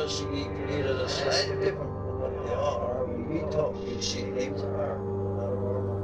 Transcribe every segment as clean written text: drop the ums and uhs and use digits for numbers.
she created a slightly different from what they are. We talk, she names are not normal.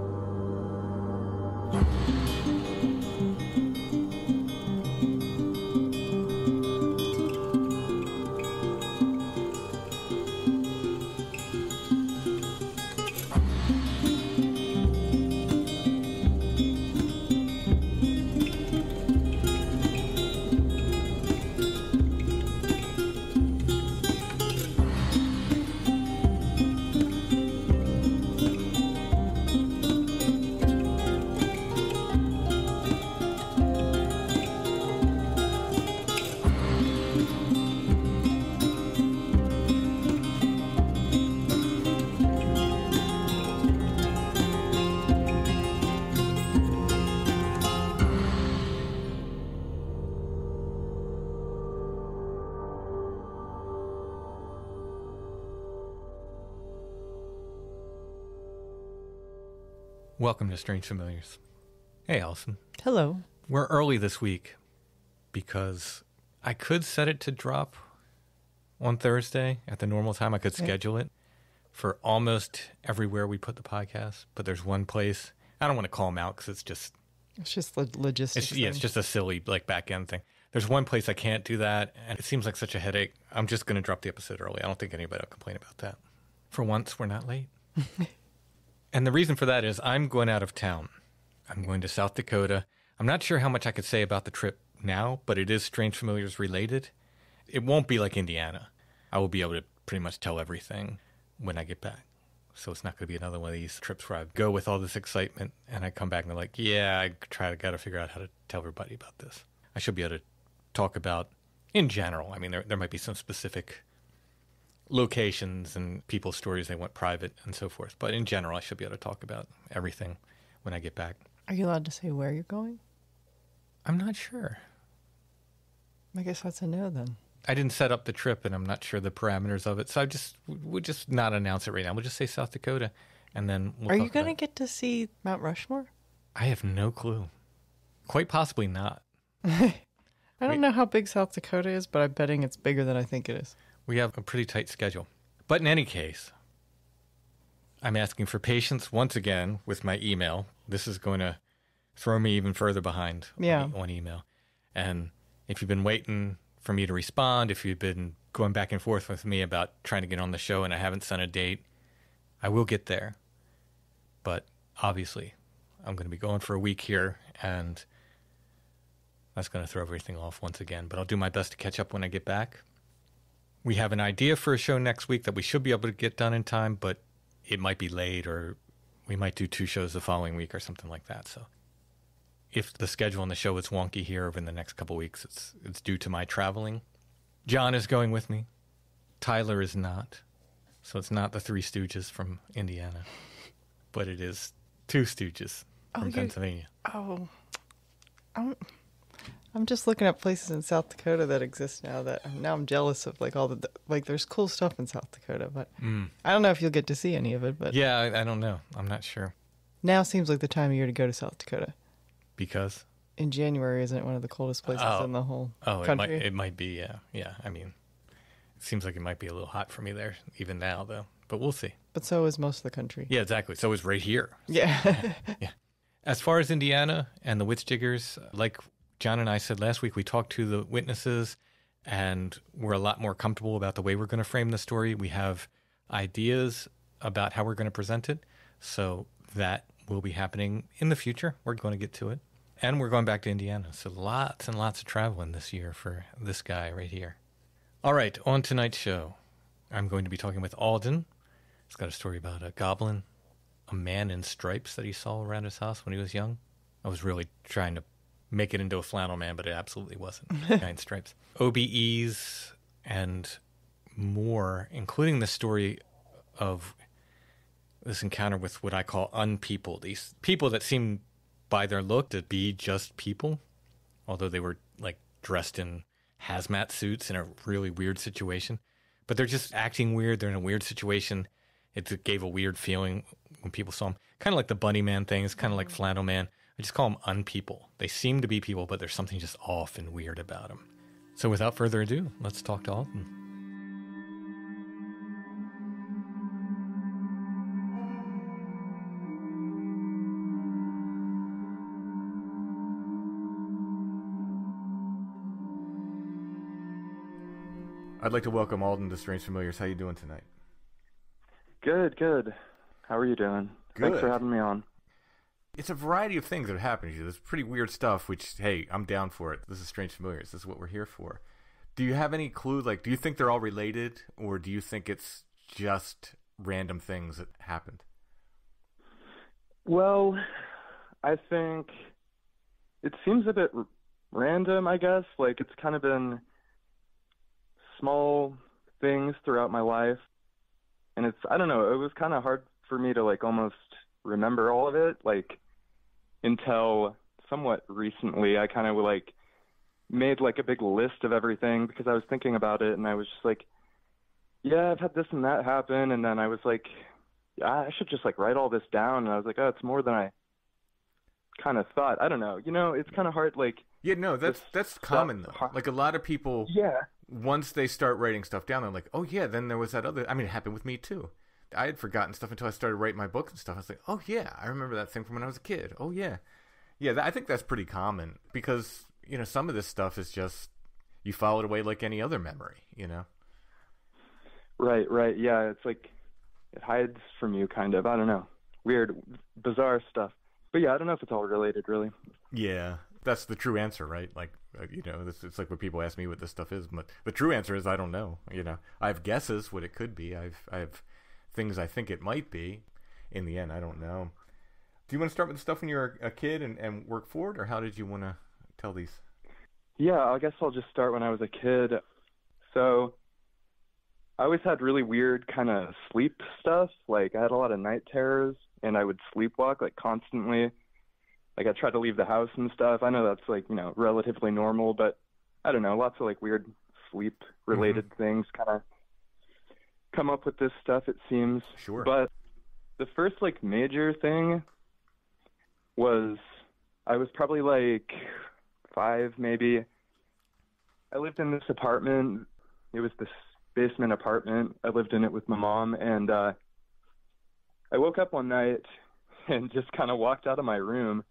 Welcome to Strange Familiars. Hey, Alden. Hello. We're early this week because I could set it to drop on Thursday at the normal time. I could schedule it for almost everywhere we put the podcast, but there's one place. I don't want to call them out because it's just logistics. It's just a silly back end thing. There's one place I can't do that, and it seems like such a headache. I'm just going to drop the episode early. I don't think anybody will complain about that. For once, we're not late. And the reason for that is I'm going out of town. I'm going to South Dakota. I'm not sure how much I could say about the trip now, but it is Strange Familiars related. It won't be like Indiana. I will be able to pretty much tell everything when I get back. So it's not going to be another one of these trips where I go with all this excitement and I come back and they're like, yeah, I got to figure out how to tell everybody about this. I should be able to talk about, in general, I mean, there might be some specific locations and people's stories they want private and so forth. But in general, I should be able to talk about everything when I get back. Are you allowed to say where you're going? I'm not sure. I guess that's a no then. I didn't set up the trip and I'm not sure the parameters of it. So we'll just not announce it right now. We'll just say South Dakota and then we'll Are you going to get to see Mount Rushmore? I have no clue. Quite possibly not. I don't know how big South Dakota is, but I'm betting it's bigger than I think it is. We have a pretty tight schedule. But in any case, I'm asking for patience once again with my email. This is going to throw me even further behind on email. And if you've been waiting for me to respond, if you've been going back and forth with me about trying to get on the show and I haven't sent a date, I will get there. But obviously, I'm going to be going for a week here, and that's going to throw everything off once again. But I'll do my best to catch up when I get back. We have an idea for a show next week that we should be able to get done in time, but it might be late, or we might do 2 shows the following week or something like that. So if the schedule on the show is wonky here over the next couple weeks, it's due to my traveling. John is going with me. Tyler is not. So it's not the 3 Stooges from Indiana, but it is 2 Stooges from Pennsylvania. I'm just looking at places in South Dakota that exist now that I'm jealous of, there's cool stuff in South Dakota, but I don't know if you'll get to see any of it. But yeah, I don't know. I'm not sure. Now seems like the time of year to go to South Dakota. Because? In January, isn't it one of the coldest places in the whole country? It might be, yeah. Yeah, I mean, it seems like it might be a little hot for me there, even now, though. But we'll see. But so is most of the country. Yeah, exactly. So is right here. So, yeah. Yeah. As far as Indiana and the witch diggers, like John and I said last week, we talked to the witnesses, and we're a lot more comfortable about the way we're going to frame the story. We have ideas about how we're going to present it, so that will be happening in the future. We're going to get to it. And we're going back to Indiana, so lots and lots of traveling this year for this guy right here. All right, on tonight's show, I'm going to be talking with Alden. He's got a story about a goblin, a man in stripes that he saw around his house when he was young. I was really trying to make it into a flannel man, but it absolutely wasn't. Guy in stripes. OBEs and more, including the story of this encounter with what I call unpeople. These people that seem by their look to be just people, although they were like dressed in hazmat suits in a really weird situation. But they're just acting weird. They're in a weird situation. It gave a weird feeling when people saw them. Kind of like the Bunny Man thing. It's kind of like Flannel Man. I just call them unpeople. They seem to be people, but there's something just off and weird about them. So without further ado, let's talk to Alden. I'd like to welcome Alden to Strange Familiars. How you doing tonight? Good, good. How are you doing? Good. Thanks for having me on. It's a variety of things that happen to you. There's pretty weird stuff, which, hey, I'm down for it. This is Strange Familiars. This is what we're here for. Do you have any clue? Like, do you think they're all related, or do you think it's just random things that happened? Well, I think it seems a bit random, I guess. Like, it's kind of been small things throughout my life. And it's, I don't know, it was kind of hard for me to, like, almost remember all of it, like, until somewhat recently. I kind of, like, made, like, a big list of everything because I was thinking about it, and I was just like, yeah, I've had this and that happen, and then I was like, yeah, I should just, like, write all this down, and I was like, oh, it's more than I kind of thought. I don't know. You know, it's kind of hard, like... Yeah, no, that's common, though. Like, a lot of people, once they start writing stuff down, they're like, oh, yeah, then there was that other... I mean, it happened with me, too. I had forgotten stuff until I started writing my books and stuff. I was like, oh, yeah, I remember that thing from when I was a kid. Oh, yeah. Yeah, I think that's pretty common because, you know, some of this stuff is just, you file it away like any other memory, you know? Right. Yeah, it's like, it hides from you, kind of. I don't know. Weird, bizarre stuff. But yeah, I don't know if it's all related, really. Yeah, that's the true answer, right? Like, you know, it's like when people ask me what this stuff is, but the true answer is I don't know. You know, I have guesses what it could be. I have things I think it might be. In the end, I don't know. Do you want to start with the stuff when you were a kid and work forward, or how did you want to tell these? Yeah, I guess I'll just start when I was a kid. So I always had really weird kind of sleep stuff. Like, I had a lot of night terrors, and I would sleepwalk, like, constantly. Like, I tried to leave the house and stuff. I know that's, like, you know, relatively normal, but I don't know, lots of, like, weird sleep-related things kind of come up with this stuff, it seems. Sure. But the first, like, major thing was I was probably, like, 5, maybe. I lived in this apartment. It was this basement apartment. I lived in it with my mom, and I woke up one night and just kind of walked out of my room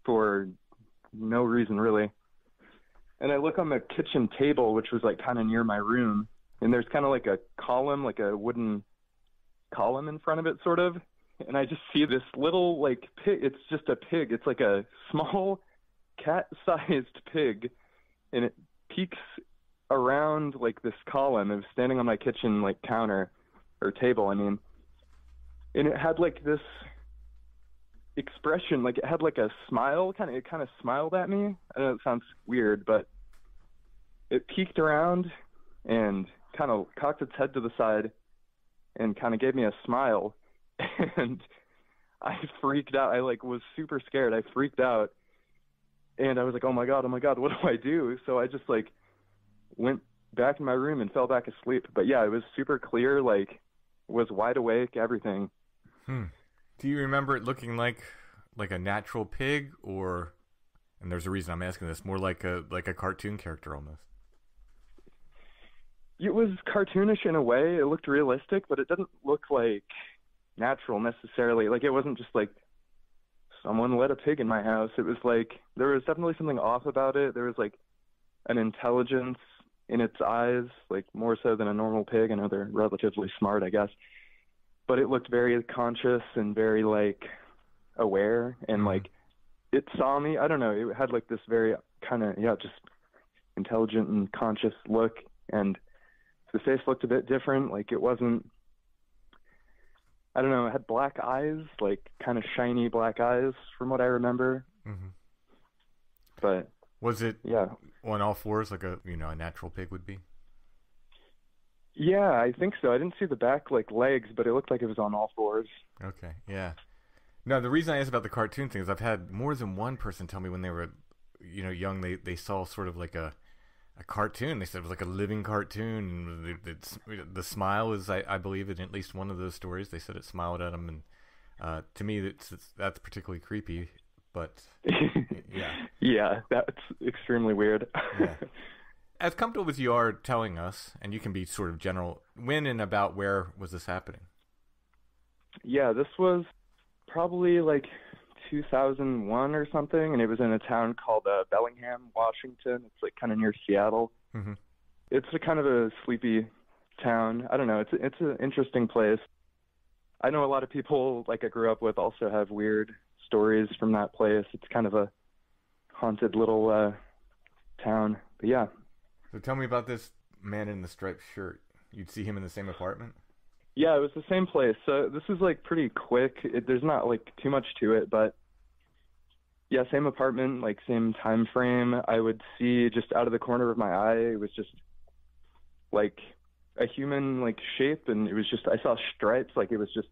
for no reason, really. And I look on the kitchen table, which was, like, kind of near my room, and there's kind of like a column, like a wooden column in front of it, sort of. And I just see this little, like, pig. It's just a pig. It's like a small cat-sized pig, and it peeks around, like, this column. It was standing on my kitchen, like, counter or table, I mean. And it had, like, this expression, like, it had, like, a smile. It kind of smiled at me. I know it sounds weird, but it peeked around and kind of cocked its head to the side and kind of gave me a smile. And I freaked out. I, like, was super scared. I freaked out. And I was like, oh my God, what do I do? So I just, like, went back in my room and fell back asleep. But yeah, it was super clear, like, was wide awake, everything. Do you remember it looking like a natural pig, or, and there's a reason I'm asking this, more like a cartoon character almost? It was cartoonish in a way. It looked realistic, but it didn't look like natural necessarily. Like, it wasn't just like someone let a pig in my house. It was like there was definitely something off about it. There was, like, an intelligence in its eyes, like, more so than a normal pig. I know they're relatively smart, I guess, but it looked very conscious and very, like, aware, and like, it saw me. I don't know, it had, like, this very kind of, just intelligent and conscious look, and the face looked a bit different. Like, it wasn't, I don't know, it had black eyes, like, kind of shiny black eyes from what I remember. But was it on all fours, like a natural pig would be? Yeah, I think so. I didn't see the back, like, legs, but it looked like it was on all fours. Okay, yeah. No, the reason I asked about the cartoon thing is I've had more than one person tell me when they were, young, they saw sort of like a cartoon. They said it was like a living cartoon. The smile is, I believe, in at least one of those stories. They said it smiled at them, and to me, that's particularly creepy. But yeah, that's extremely weird. Yeah. As comfortable as you are telling us, and you can be sort of general, when and about where was this happening? Yeah, this was probably like 2001 or something, and it was in a town called Bellingham, Washington. It's like kind of near Seattle. It's a kind of a sleepy town. I don't know. It's an interesting place. I know a lot of people like I grew up with also have weird stories from that place. It's kind of a haunted little town. But yeah. So tell me about this man in the striped shirt. You'd see him in the same apartment? Yeah, it was the same place. So this is like pretty quick. There's not like too much to it, but yeah, same apartment, like same time frame. I would see just out of the corner of my eye, it was just like a human like shape, and it was just I saw stripes. Like it was just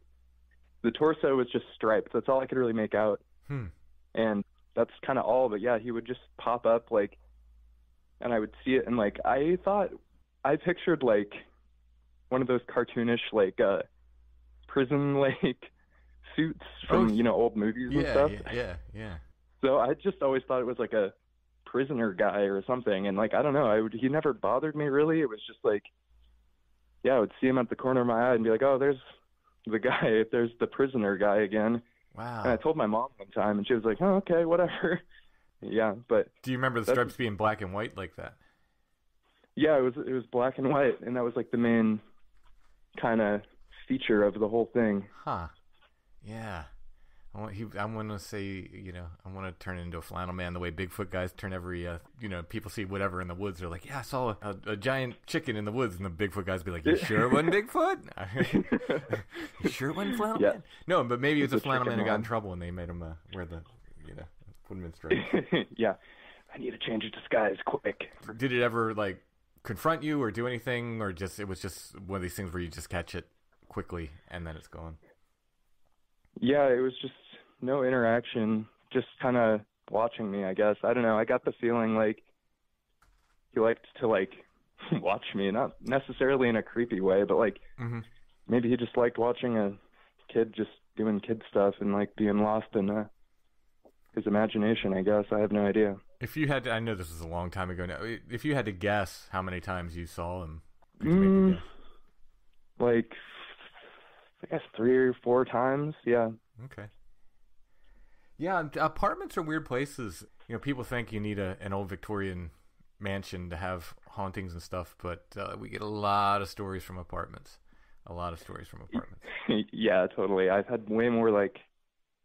the torso was just striped. That's all I could really make out. And that's kind of all. But yeah, he would just pop up like, and I would see it, and like I pictured like one of those cartoonish like prison like suits from old movies and stuff. Yeah. So I just always thought it was like a prisoner guy or something, and like I don't know, he never bothered me really. It was just like, yeah, I would see him at the corner of my eye and be like, oh, there's the guy, there's the prisoner guy again. Wow. And I told my mom one time, and she was like, oh, okay, whatever. Yeah, but do you remember the stripes being black and white like that? Yeah, it was black and white, and that was like the main kind of feature of the whole thing. Huh. Yeah. I want to say, I want to turn into a flannel man the way Bigfoot guys turn every, people see whatever in the woods. They're like, yeah, I saw a giant chicken in the woods. And the Bigfoot guys be like, you sure it wasn't Bigfoot? You sure it wasn't flannel man? No, but maybe it's a flannel man who got in trouble and they made him wear the, put him in stripes. Yeah. I need to change of disguise quick. Did it ever, like, confront you or do anything? Or it was just one of these things where you just catch it quickly and then it's gone? Yeah, it was just no interaction, just kind of watching me, I guess. I don't know. I got the feeling like he liked to, like, watch me, not necessarily in a creepy way, but, like, maybe he just liked watching a kid just doing kid stuff and, like, being lost in his imagination, I guess. I have no idea. If you had to, I know this was a long time ago now, if you had to guess how many times you saw him, could you make a guess? Like, I guess 3 or 4 times, yeah. Okay. Yeah, apartments are weird places. People think you need an old Victorian mansion to have hauntings and stuff, but we get a lot of stories from apartments. Yeah, totally. I've had way more, like,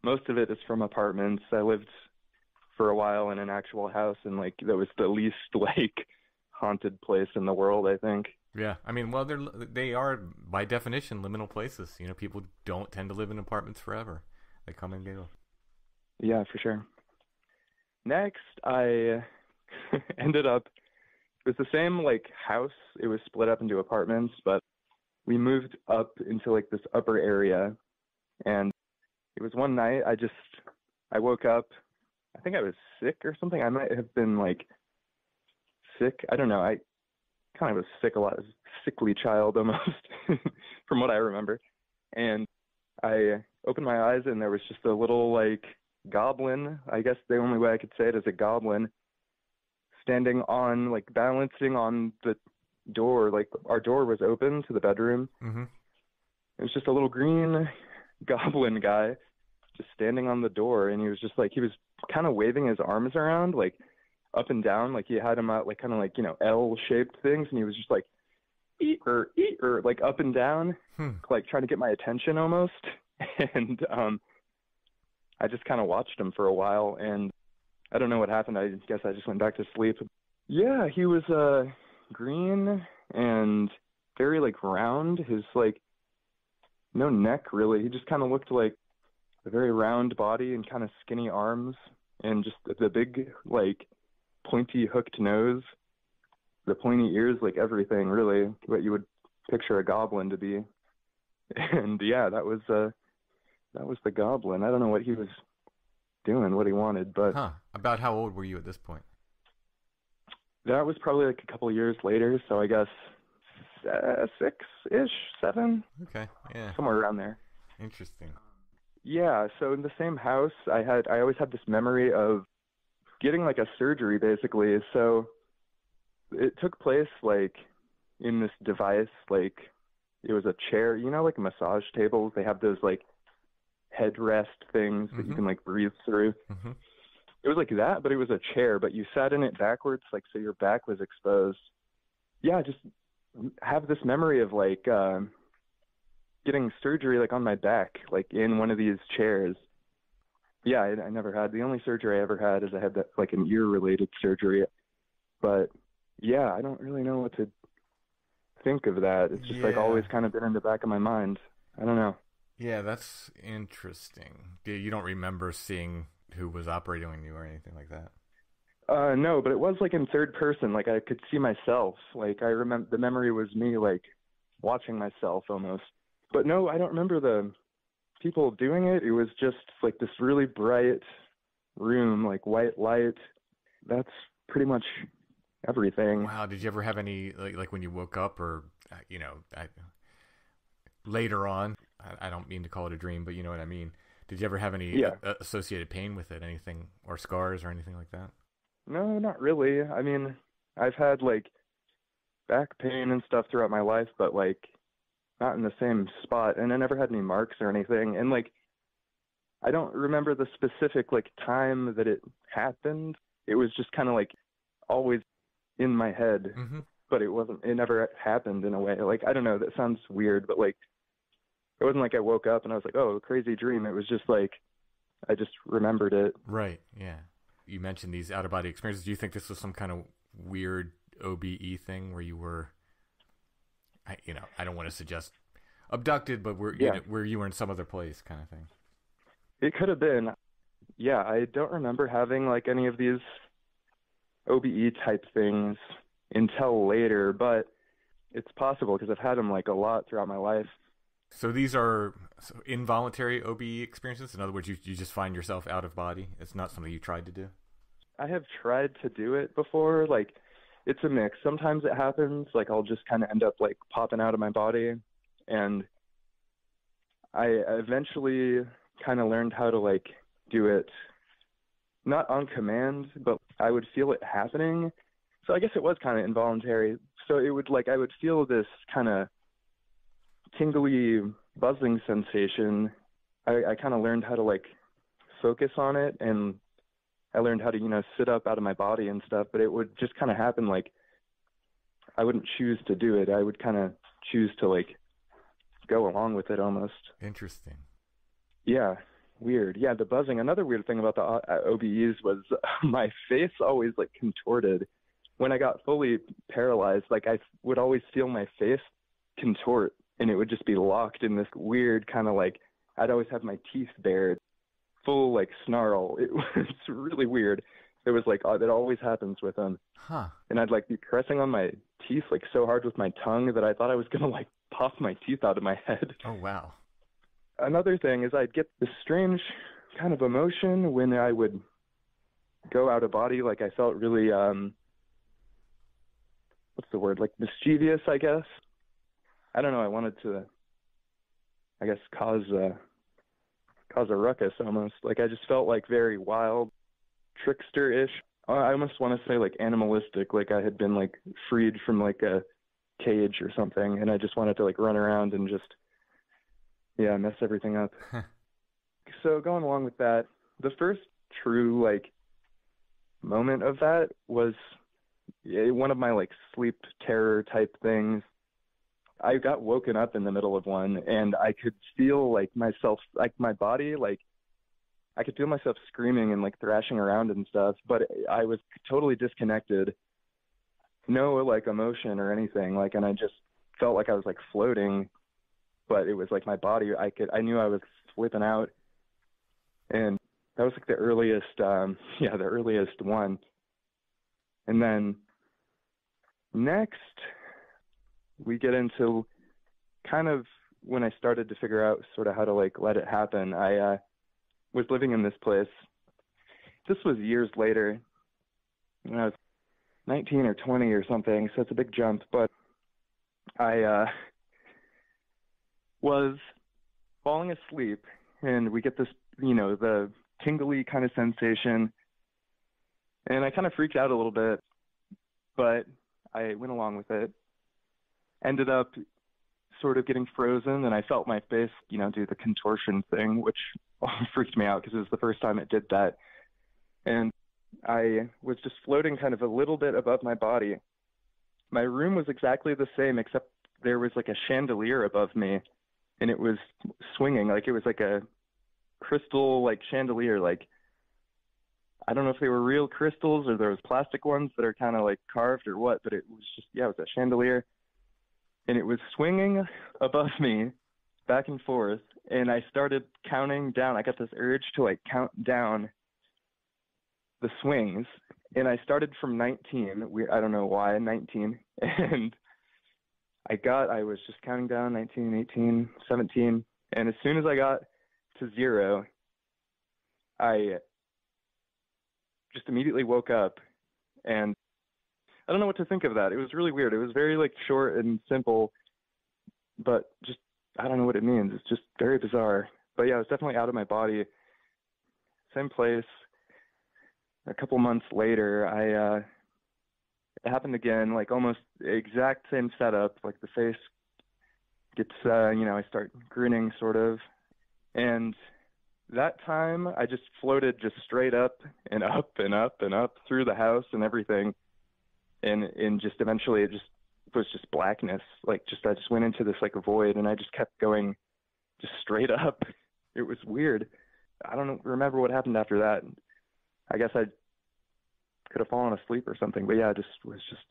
most of it is from apartments. I lived for a while in an actual house, and, like, that was the least, like, haunted place in the world, I think. Yeah, I mean, well, they are, by definition, liminal places. People don't tend to live in apartments forever. They come and go. Yeah, for sure. Next, I ended up, it was the same, like, house. It was split up into apartments, but we moved up into, like, this upper area, and it was one night, I woke up, I think I was sick or something. I might have been, like, sick. I don't know. I kind of was sick a lot, sickly child almost, from what I remember. And I opened my eyes, and there was just a little, like, goblin, I guess the only way I could say it is a goblin, standing on, like, balancing on the door. Like, our door was open to the bedroom. It was just a little green goblin guy just standing on the door, and he was just, like, he was kind of waving his arms around, like, up and down, like he had them out, like, kind of like, L-shaped things, and he was just like, eat, or, like, up and down, like, trying to get my attention almost. And I just kind of watched him for a while, and I don't know what happened. I guess I just went back to sleep. Yeah, he was green and very, like, round. His, like, no neck, really. He just kind of looked like a very round body and kind of skinny arms, and just the big, like, pointy hooked nose, the pointy ears, like everything, really, what you would picture a goblin to be. And yeah, that was the goblin. I don't know what he was doing, what he wanted, but About how old were you at this point? That was probably like a couple of years later, so I guess 6-ish, 7. Okay, yeah, somewhere around there. Interesting. Yeah, so in the same house, I always had this memory of getting, like, a surgery, basically. So it took place, like, in this device, like, it was a chair, like massage tables. They have those, like, headrest things that you can, like, breathe through. It was like that, but it was a chair, but you sat in it backwards, like, so your back was exposed. yeah, just have this memory of like getting surgery like on my back, like in one of these chairs. Yeah, I never had. The only surgery I ever had is I had that like an ear-related surgery. But yeah, I don't really know what to think of that. It's just like always kind of been in the back of my mind. I don't know. Yeah, that's interesting. You don't remember seeing who was operating on you or anything like that? No, but it was like in third person. Like I could see myself. Like I remember the memory was me like watching myself almost. But no, I don't remember the people doing it. It was just like this really bright room, like white light. That's pretty much everything. Wow. Did you ever have any, like when you woke up or, later on, I don't mean to call it a dream, but you know what I mean. Did you ever have any associated pain with it, anything, or scars or anything like that? No, not really. I mean, I've had like back pain and stuff throughout my life, but like not in the same spot. And I never had any marks or anything. And like, I don't remember the specific like time that it happened. It was just kind of like always in my head, but it never happened in a way. Like, I don't know, that sounds weird, but like, it wasn't like I woke up and I was like, oh, crazy dream. It was just like, I just remembered it. Right. Yeah. You mentioned these out of body experiences. Do you think this was some kind of weird OBE thing where you were, I don't want to suggest abducted, but where you were in some other place kind of thing? It could have been. Yeah. I don't remember having like any of these OBE type things until later, but it's possible because I've had them like a lot throughout my life. So these are involuntary OBE experiences? In other words, you just find yourself out of body? It's not something you tried to do? I have tried to do it before. Like, it's a mix. Sometimes it happens. Like, I'll just kind of end up, like, popping out of my body. And I eventually kind of learned how to, like, do it not on command, but I would feel it happening. So I guess it was kind of involuntary. So it would, like, I would feel this kind of tingly buzzing sensation. I kind of learned how to like focus on it, and I learned how to sit up out of my body and stuff, but it would just kind of happen. Like I wouldn't choose to do it. I would kind of choose to like go along with it almost. Interesting. Yeah, weird. Yeah, the buzzing. Another weird thing about the OBEs was my face always like contorted when I got fully paralyzed. Like I would always feel my face contort, and it would just be locked in this weird kind of like, I'd always have my teeth bared, full like snarl. It was really weird. It was like, that always happens with them. Huh. And I'd like be pressing on my teeth like so hard with my tongue that I thought I was going to like pop my teeth out of my head. Oh, wow. Another thing is I'd get this strange kind of emotion when I would go out of body. Like I felt really, what's the word? Like mischievous, I guess. I don't know. I wanted to, I guess, cause a ruckus almost. Like I just felt like very wild, trickster-ish. I almost want to say like animalistic, like I had been like freed from like a cage or something, and I just wanted to like run around and just, mess everything up. So going along with that, the first true like moment of that was one of my like sleep terror type things. I got woken up in the middle of one, and I could feel like myself, like my body, like I could feel myself screaming and like thrashing around and stuff, but I was totally disconnected. No like emotion or anything, like, and I just felt like I was like floating, but it was like my body, I knew I was flipping out. And that was like the earliest, the earliest one. And then next, we get into kind of when I started to figure out sort of how to like let it happen. I was living in this place. This was years later, when I was 19 or 20 or something, so it's a big jump. But I was falling asleep, and we get this, the tingly kind of sensation, and I kind of freaked out a little bit, but I went along with it. Ended up sort of getting frozen, and I felt my face, do the contortion thing, which freaked me out because it was the first time it did that. And I was just floating kind of a little bit above my body, my room was exactly the same, except there was like a chandelier above me, and it was swinging. Like it was like a crystal like chandelier. Like I don't know if they were real crystals or those plastic ones that are kind of like carved or what, but it was just, yeah, it was a chandelier. And it was swinging above me back and forth. And I started counting down. I got this urge to like count down the swings. And I started from 19. I don't know why, 19. And I was just counting down 19, 18, 17. And as soon as I got to 0, I just immediately woke up, and I don't know what to think of that. It was really weird. It was very like short and simple, but just, I don't know what it means. It's just very bizarre. But yeah, I was definitely out of my body. Same place. A couple months later, it happened again, like almost exact same setup. Like the face gets, I start grinning sort of. And that time I just floated just straight up and up and up and up through the house and everything. And just eventually it just was just blackness. Like I just went into this like a void, and I just kept going just straight up. It was weird. I don't remember what happened after that. I guess I could have fallen asleep or something, but yeah, I just was just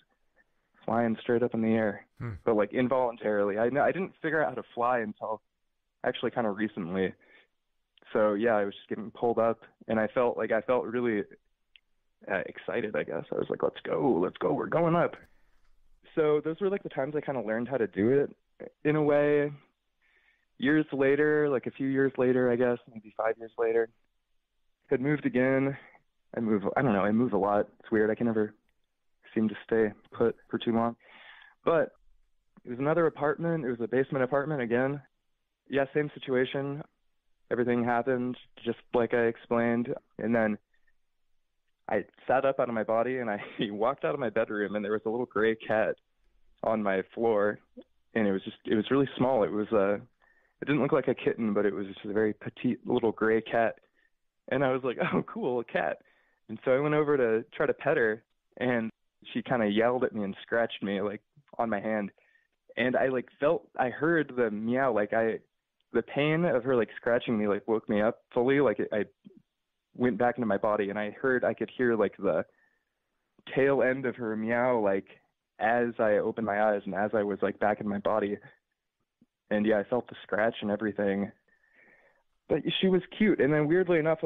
flying straight up in the air, but like involuntarily. I didn't figure out how to fly until actually kind of recently. So yeah, I was just getting pulled up, and I felt really excited, I guess. I was like, let's go, we're going up. So those were like the times I kind of learned how to do it in a way. Years later, like a few years later, I guess, maybe 5 years later, had moved again. I move a lot. It's weird. I can never seem to stay put for too long. But it was another apartment. It was a basement apartment again. Yeah, same situation. Everything happened just like I explained. And then I sat up out of my body, and I walked out of my bedroom, and there was a little gray cat on my floor. And it was really small. It didn't look like a kitten, but it was just a very petite little gray cat. And I was like, oh, cool, a cat. And so I went over to try to pet her, and she kind of yelled at me and scratched me like on my hand. And I heard the meow, the pain of her like scratching me like woke me up fully. Like I went back into my body, and I could hear like the tail end of her meow, like as I opened my eyes and as I was like back in my body. And yeah, I felt the scratch and everything. But she was cute. And then weirdly enough,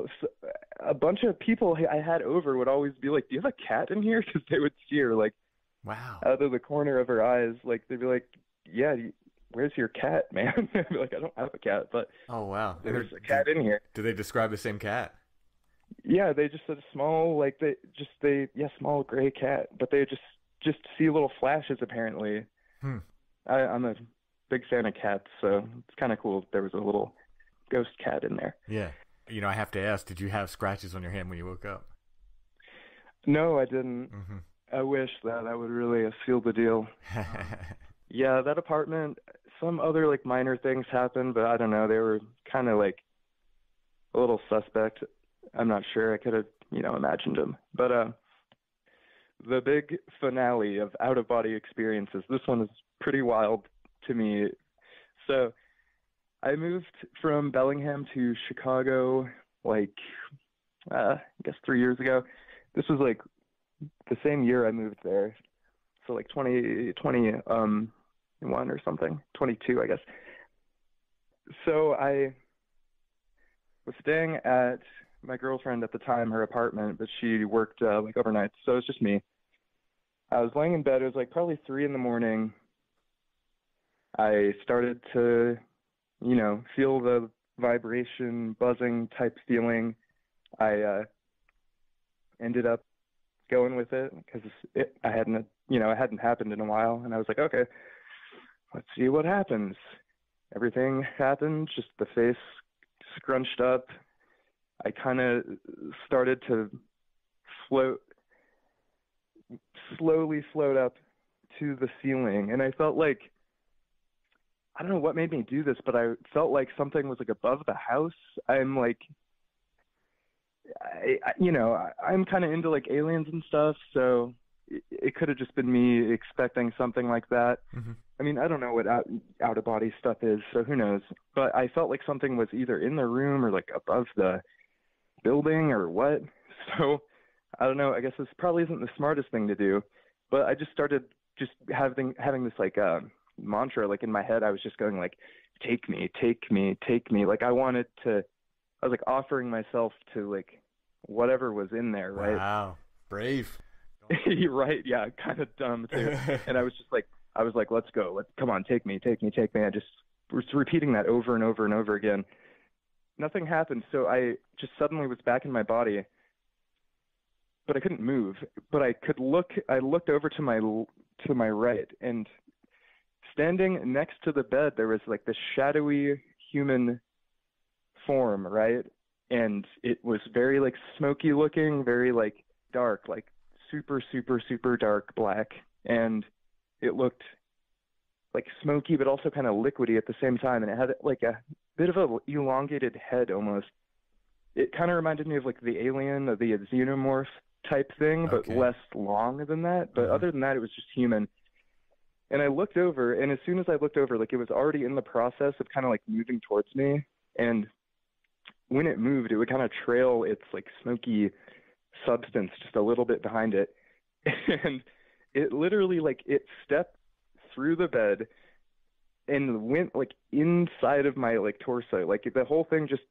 a bunch of people I had over would always be like, do you have a cat in here? Because they would see her like, wow, out of the corner of her eyes. Like they'd be like, yeah, where's your cat, man? I'd be like, I don't have a cat, but oh wow, there's a cat in here. Do they describe the same cat? Yeah, they just said small, small gray cat, but they just see little flashes apparently. I'm a big fan of cats, so it's kind of cool. There was a little ghost cat in there. Yeah. I have to ask, did you have scratches on your hand when you woke up? No, I didn't. Mm-hmm. I wish that would really seal the deal. Yeah, that apartment, some other like minor things happened, but I don't know. They were kind of like a little suspect. I'm not sure. I could have, imagined them. But the big finale of out-of-body experiences, this one is pretty wild to me. So I moved from Bellingham to Chicago I guess 3 years ago. This was like the same year I moved there. So like 2021 or something, 22, I guess. So I was staying at my girlfriend at the time, her apartment, but she worked like overnight. So it was just me. I was laying in bed. It was like probably 3 a.m. I started to feel the vibration, buzzing type feeling. I ended up going with it because it hadn't happened in a while. And I was like, okay, let's see what happens. Everything happened, just the face scrunched up. I kind of started to slowly float up to the ceiling. And I felt like, I don't know what made me do this, but I felt like something was like above the house. I'm like, I'm kind of into like aliens and stuff. So it could have just been me expecting something like that. Mm-hmm. I mean, I don't know what out of body stuff is, so who knows? But I felt like something was either in the room or like above the building or what. So I don't know. I guess this probably isn't the smartest thing to do, but I just started just having this like mantra like in my head. I was just going like, take me, take me, take me. Like I was like offering myself to like whatever was in there, right? Wow, brave. Right, yeah, kind of dumb too. And I was like, let's go. Come on, take me, take me, take me. I just was repeating that over and over and over again. Nothing happened, so I just suddenly was back in my body, but I couldn't move. But I looked over to my right, and standing next to the bed, there was like this shadowy human form, right? And it was very like smoky looking, very like dark, like super, super, super dark black. And it looked like smoky, but also kind of liquidy at the same time. And it had like a bit of a elongated head almost. It kind of reminded me of like the alien or the xenomorph type thing, but less long than that. But other than that, it was just human. And I looked over, and as soon as I looked over, like it was already in the process of kind of like moving towards me. And when it moved, it would kind of trail its like smoky substance just a little bit behind it. And it literally like it stepped through the bed and went like inside of my like torso. Like the whole thing just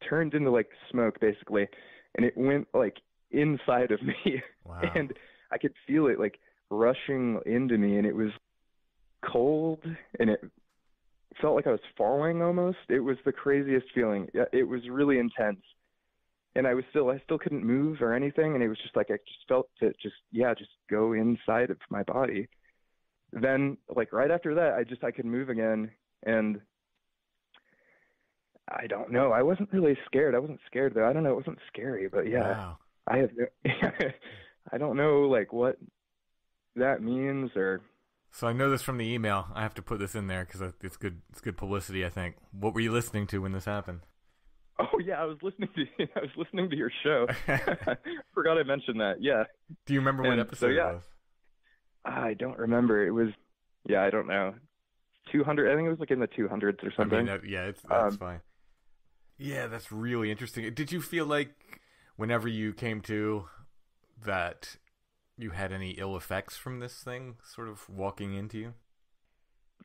turned into like smoke basically, and it went like inside of me. Wow. And I could feel it like rushing into me, and it was cold, and it felt like I was falling almost. It was the craziest feeling. It was really intense. And I still couldn't move or anything, and it was just like I just felt it just go inside of my body. Then like right after that, I could move again, and I don't know. I wasn't really scared. I wasn't scared though. I don't know. It wasn't scary, but yeah. Wow. I don't know like what that means or. So I know this from the email. I have to put this in there because it's good. It's good publicity, I think. What were you listening to when this happened? Oh yeah, I was listening to your show. Forgot I mentioned that. Yeah. Do you remember what episode it was? I don't remember. It was, I don't know, 200. I think it was like in the 200s or something. I mean, that's fine. Yeah, that's really interesting. Did you feel like whenever you came to that you had any ill effects from this thing sort of walking into you?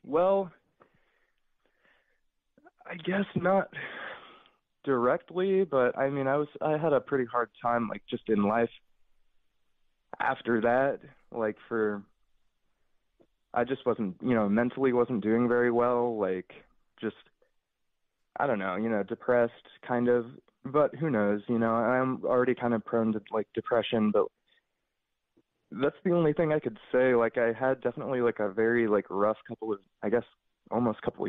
Well, I guess not directly, but I mean, I had a pretty hard time, like just in life after that, like I just wasn't, mentally wasn't doing very well, like just, I don't know, depressed kind of, but who knows, I'm already kind of prone to like depression, but that's the only thing I could say. Like I had definitely like a very like rough couple of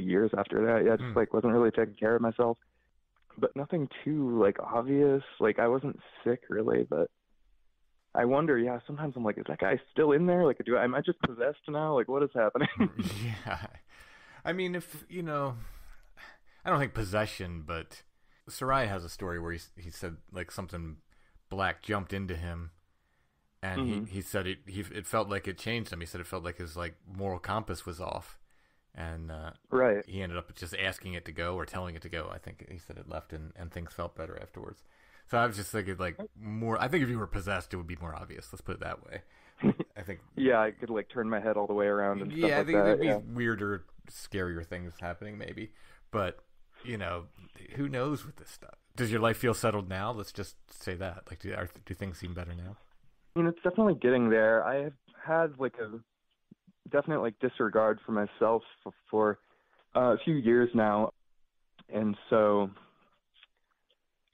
years after that. Yeah, just like wasn't really taking care of myself, but nothing too like obvious. Like I wasn't sick really, but I wonder, sometimes I'm like, is that guy still in there? Like, am I just possessed now? Like, what is happening? Yeah. I mean, I don't think possession, but Sarai has a story where he said like something black jumped into him. And he said it felt like it changed him. He said it felt like his like moral compass was off, and right. He ended up just asking it to go or telling it to go. I think he said it left, and things felt better afterwards. So I was just thinking like more. I think if you were possessed, it would be more obvious. Let's put it that way. I think. Yeah, I could like turn my head all the way around and stuff like that. I think there'd be weirder, scarier ththings happening maybe, but who knows with this stuff? Does your life feel settled now? Let's just say that. Like, do things seem better now? I mean, it's definitely getting there. I have had like a definite like disregard for myself for a few years now, and so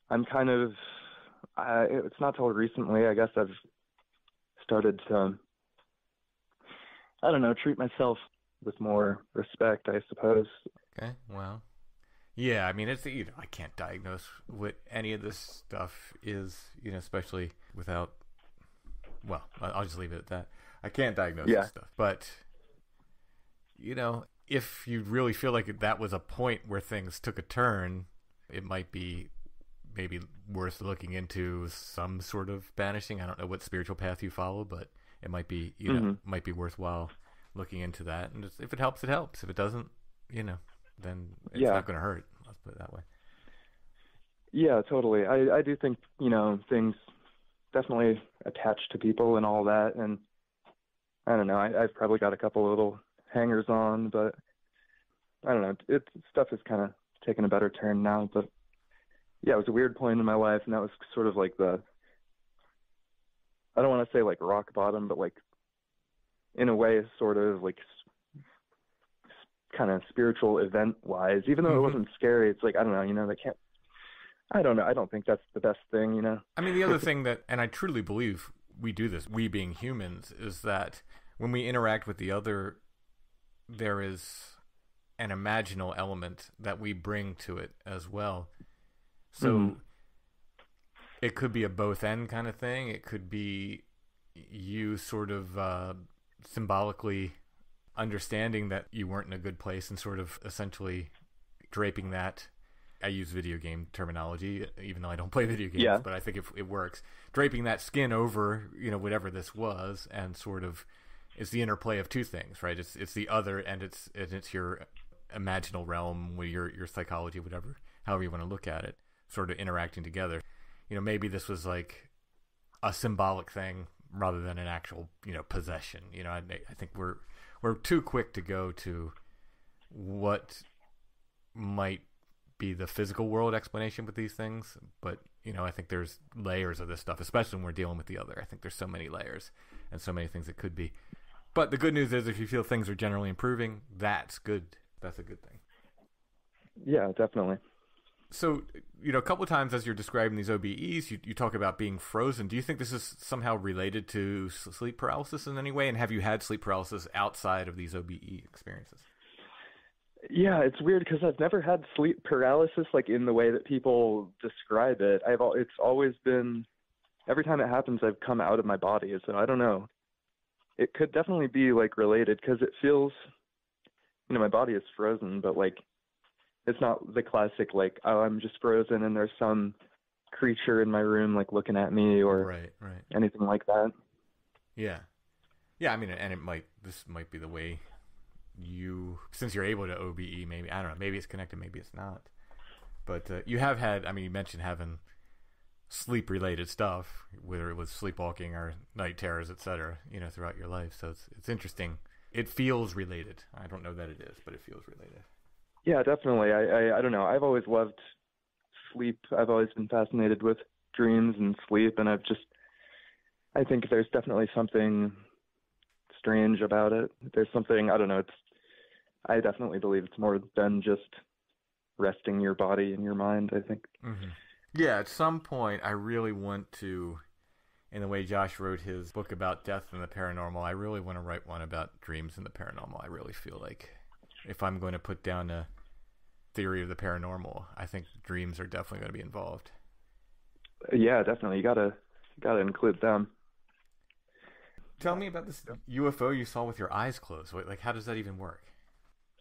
I'm kind of. It's not till recently, I guess, I've started to, I don't know, treat myself with more respect, I suppose. Okay, well, yeah. I mean, it's I can't diagnose what any of this stuff is, especially without. Well, I'll just leave it at that. I can't diagnose this stuff. But, if you really feel like that was a point where things took a turn, it might be maybe worth looking into some sort of banishing. I don't know what spiritual path you follow, but it might be, you know, might be worthwhile looking into that. And just, if it helps, it helps. If it doesn't, you know, then it's not going to hurt. Let's put it that way. Yeah, totally. I do think, you know, things definitely attach to people and all that. And I don't know, I've probably got a couple little hangers on, but I don't know. Stuff is kind of taking a better turn now. But yeah, it was a weird point in my life, and that was sort of like I don't want to say like rock bottom, but like in a way sort of like kind of spiritual event wise, even though it wasn't scary. It's like, I don't know, you know, I don't know. I don't think that's the best thing, you know? I mean, the other thing that, and I truly believe we do this, we being humans, is that when we interact with the other, there is an imaginal element that we bring to it as well. So it could be a both end kind of thing. It could be you sort of symbolically understanding that you weren't in a good place and sort of essentially draping that. I use video game terminology, even though I don't play video games, but I think it works. Draping that skin over, you know, whatever this was, and sort of it's the interplay of two things, right? It's the other, and it's your imaginal realm, with your psychology, whatever, however you want to look at it, sort of interacting together. You know, maybe this was like a symbolic thing rather than an actual, you know, possession. You know, I think we're too quick to go to what might be the physical world explanation with these things, but you know, I think there's layers of this stuff, especially when we're dealing with the other. I think there's so many layers and so many things it could be. But the good news is, if you feel things are generally improving, that's good. That's a good thing. Yeah, definitely. So, you know, a couple of times as you're describing these OBEs, you talk about being frozen. Do you think this is somehow related to sleep paralysis in any way? And have you had sleep paralysis outside of these OBE experiences? Yeah, it's weird because I've never had sleep paralysis like in the way that people describe it. It's always been, every time it happens, I've come out of my body. So I don't know. It could definitely be like related because it feels, you know, my body is frozen, but like it's not the classic like, oh, I'm just frozen and there's some creature in my room like looking at me or right. anything like that. Yeah. I mean, and this might be the way since you're able to OBE, maybe, I don't know, maybe it's connected, maybe it's not, but you have had, I mean, you mentioned having sleep related stuff, whether it was sleepwalking or night terrors, etc., you know, throughout your life. So it's interesting. It feels related. I don't know that it is, but it feels related. Yeah, definitely. I don't know. I've always loved sleep. I've always been fascinated with dreams and sleep, and I think there's definitely something strange about it. There's something, I don't know, I definitely believe it's more than just resting your body and your mind, I think. Yeah, at some point I really want to, in the way Josh wrote his book about death and the paranormal, I really want to write one about dreams and the paranormal. I really feel like if I'm going to put down a theory of the paranormal, I think dreams are definitely going to be involved. Yeah, definitely. You gotta include them. Tell me about this UFO you saw with your eyes closed. Like, how does that even work?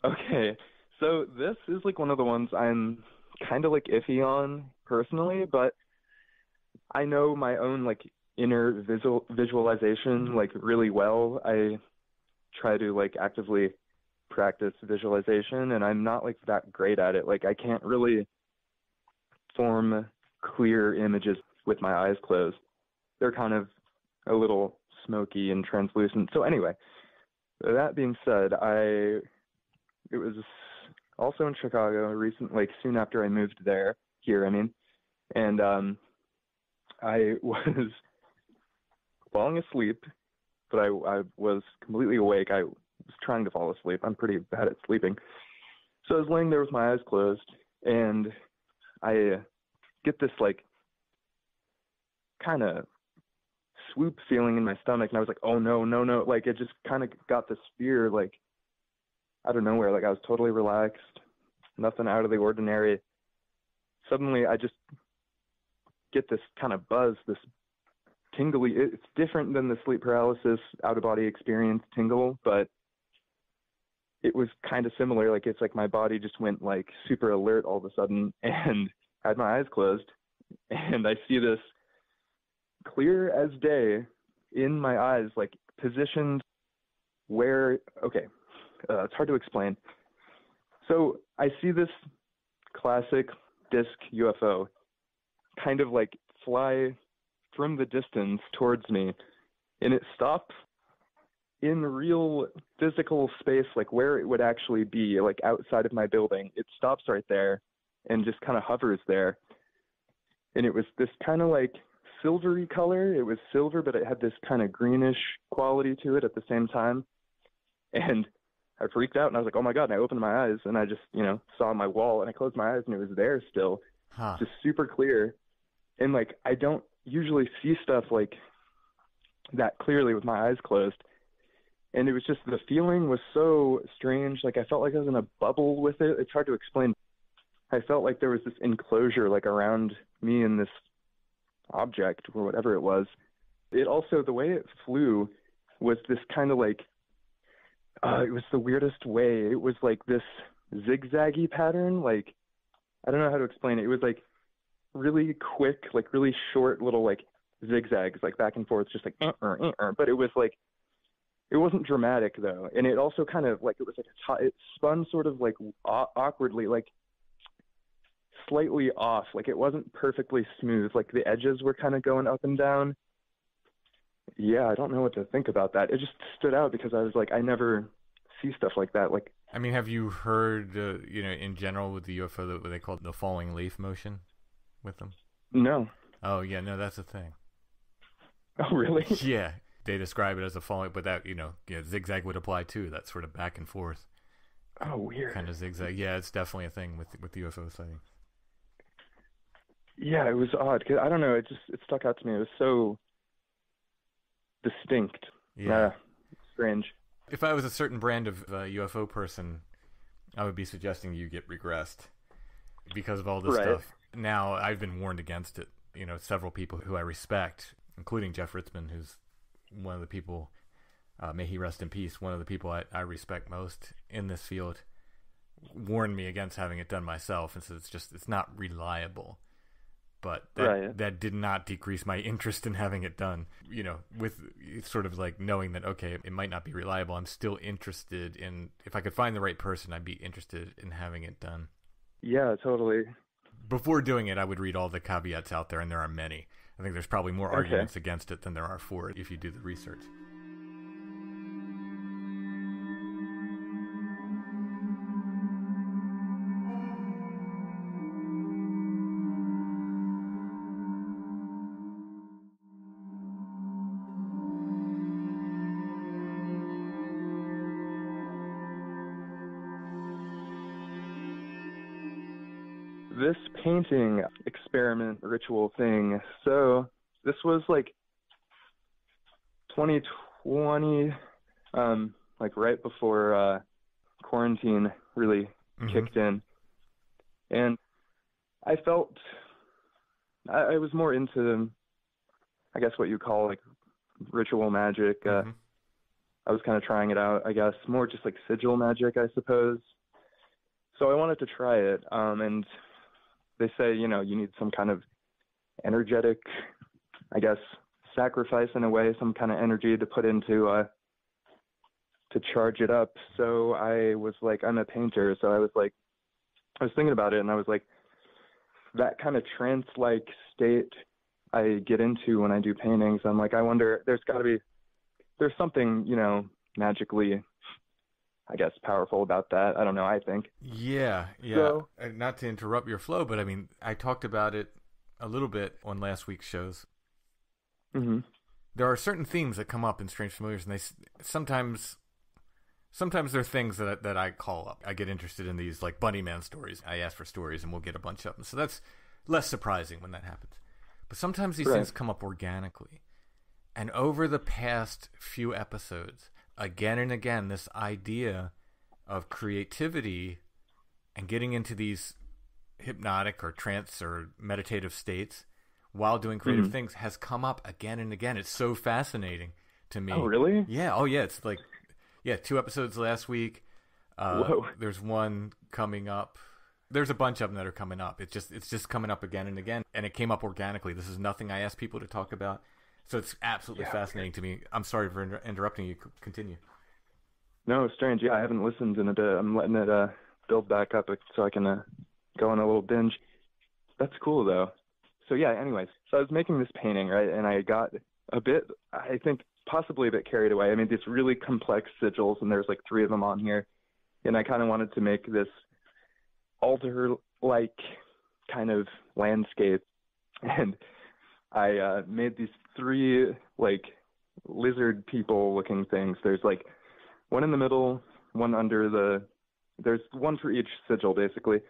Okay, so this is like one of the ones I'm kind of like iffy on personally, but I know my own like inner visualization like really well. I try to like actively practice visualization, and I'm not like that great at it. Like, I can't really form clear images with my eyes closed. They're kind of a little smoky and translucent. So anyway, that being said, it was also in Chicago soon after I moved here, and I was falling asleep, but I was completely awake. I was trying to fall asleep. I'm pretty bad at sleeping. So I was laying there with my eyes closed, and I get this like kind of swoop feeling in my stomach, and I was like, oh no, like it just kind of got this fear like out of nowhere. Like, I was totally relaxed, nothing out of the ordinary. Suddenly I just get this kind of buzz, this tingly. It's different than the sleep paralysis out of body experience tingle, but it was kind of similar. Like, it's like my body just went like super alert all of a sudden, and I had my eyes closed, and I see this clear as day in my eyes, like positioned where, okay, it's hard to explain. So I see this classic disc UFO kind of like fly from the distance towards me, and it stops in real physical space, like where it would actually be, like outside of my building. It stops right there and just kind of hovers there. And it was this kind of like silvery color. It was silver, but it had this kind of greenish quality to it at the same time. And I freaked out and I was like, oh my God. And I opened my eyes and I just, saw my wall, and I closed my eyes and it was there still, just super clear. And like, I don't usually see stuff like that clearly with my eyes closed. And it was just, the feeling was so strange. Like I felt like I was in a bubble with it. It's hard to explain. I felt like there was this enclosure like around me and this object or whatever it was. It also, the way it flew was this kind of like, it was the weirdest way. It was like this zigzaggy pattern. Like, I don't know how to explain it. It was like really quick, like really short little like zigzags, like back and forth, just like, but it was like, it wasn't dramatic though. And it also kind of like, it was like it spun sort of like awkwardly, like slightly off. Like it wasn't perfectly smooth. Like the edges were kind of going up and down. Yeah, I don't know what to think about that. It just stood out because I was like, I never see stuff like that. Like, I mean, have you heard, in general with the UFO, what they call the falling leaf motion with them? No. Oh, yeah, no, that's a thing. Oh, really? Yeah. They describe it as a falling, but that, zigzag would apply too. That sort of back and forth. Oh, weird. Kind of zigzag. Yeah, it's definitely a thing with UFO sightings. Yeah, it was odd. 'Cause I don't know. It stuck out to me. It was so distinct. Yeah. Strange. If I was a certain brand of UFO person, I would be suggesting you get regressed because of all this stuff. Now, I've been warned against it. Several people who I respect, including Jeff Ritzmann, who's one of the people, may he rest in peace, one of the people I respect most in this field, warned me against having it done myself and said it's not reliable. But that did not decrease my interest in having it done. With sort of like knowing that, okay, it might not be reliable, I'm still interested in, if I could find the right person, I'd be interested in having it done. Yeah, totally. Before doing it, I would read all the caveats out there, and there are many. I think there's probably more arguments against it than there are for it if you do the research. This painting experiment ritual thing. So this was like 2020, like right before quarantine really kicked in. And I felt I was more into, I guess, what you call like ritual magic. I was kind of trying it out, I guess, more just like sigil magic, I suppose. So I wanted to try it. And they say, you need some kind of energetic, I guess, sacrifice in a way, some kind of energy to put into, to charge it up. So I was like, I'm a painter. So I was thinking about it, and I was like, that kind of trance-like state I get into when I do paintings. I'm like, I wonder, there's something, magically, I guess, powerful about that. I don't know, I think. Yeah. So, not to interrupt your flow, but I mean, I talked about it a little bit on last week's shows. Mm-hmm. There are certain themes that come up in Strange Familiars, and they sometimes they're things that I call up. I get interested in these, like Bunnyman stories. I ask for stories, and we'll get a bunch of them. So that's less surprising when that happens. But sometimes these things come up organically. And over the past few episodes, again and again, this idea of creativity and getting into these hypnotic or trance or meditative states while doing creative things has come up again and again. It's so fascinating to me. Oh, really? Yeah. Oh, yeah. It's like, 2 episodes last week. Whoa. There's one coming up. There's a bunch of them that are coming up. It's just coming up again and again. And it came up organically. This is nothing I asked people to talk about. So it's absolutely fascinating to me. I'm sorry for interrupting you. Continue. No, strange. Yeah, I haven't listened in a bit. I'm letting it build back up so I can go on a little binge. That's cool, though. So, yeah, anyways. So I was making this painting, right, and I got a bit, I think, possibly a bit carried away. I made these really complex sigils, and there's like 3 of them on here. And I kind of wanted to make this altar-like kind of landscape. And I made these 3, like, lizard people-looking things. There's, like, one in the middle, one under there's one for each sigil, basically.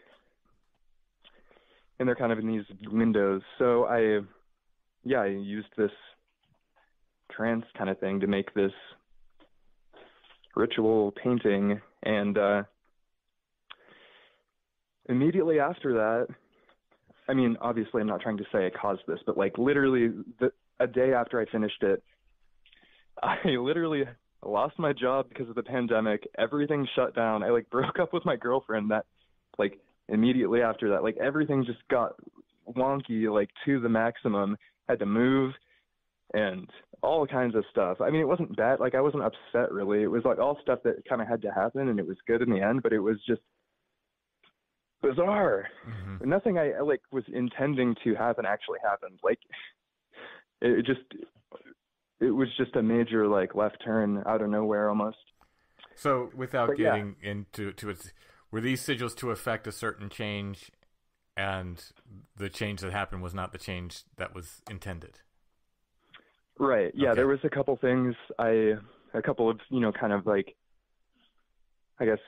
And they're kind of in these windows. So I used this trance kind of thing to make this ritual painting. And immediately after that, I mean, obviously I'm not trying to say I caused this, but like literally a day after I finished it, I literally lost my job because of the pandemic. Everything shut down. I like broke up with my girlfriend that like immediately after that. Like everything just got wonky, like to the maximum. Had to move and all kinds of stuff. I mean, it wasn't bad. Like I wasn't upset really. It was like all stuff that kind of had to happen, and it was good in the end, but it was just bizarre. Mm-hmm. Nothing I like was intending to happen actually happened. Like it was just a major like left turn out of nowhere almost. So without getting into it, were these sigils to affect a certain change, and the change that happened was not the change that was intended? Right. Yeah, okay. There was a couple things a couple of, kind of like, I guess,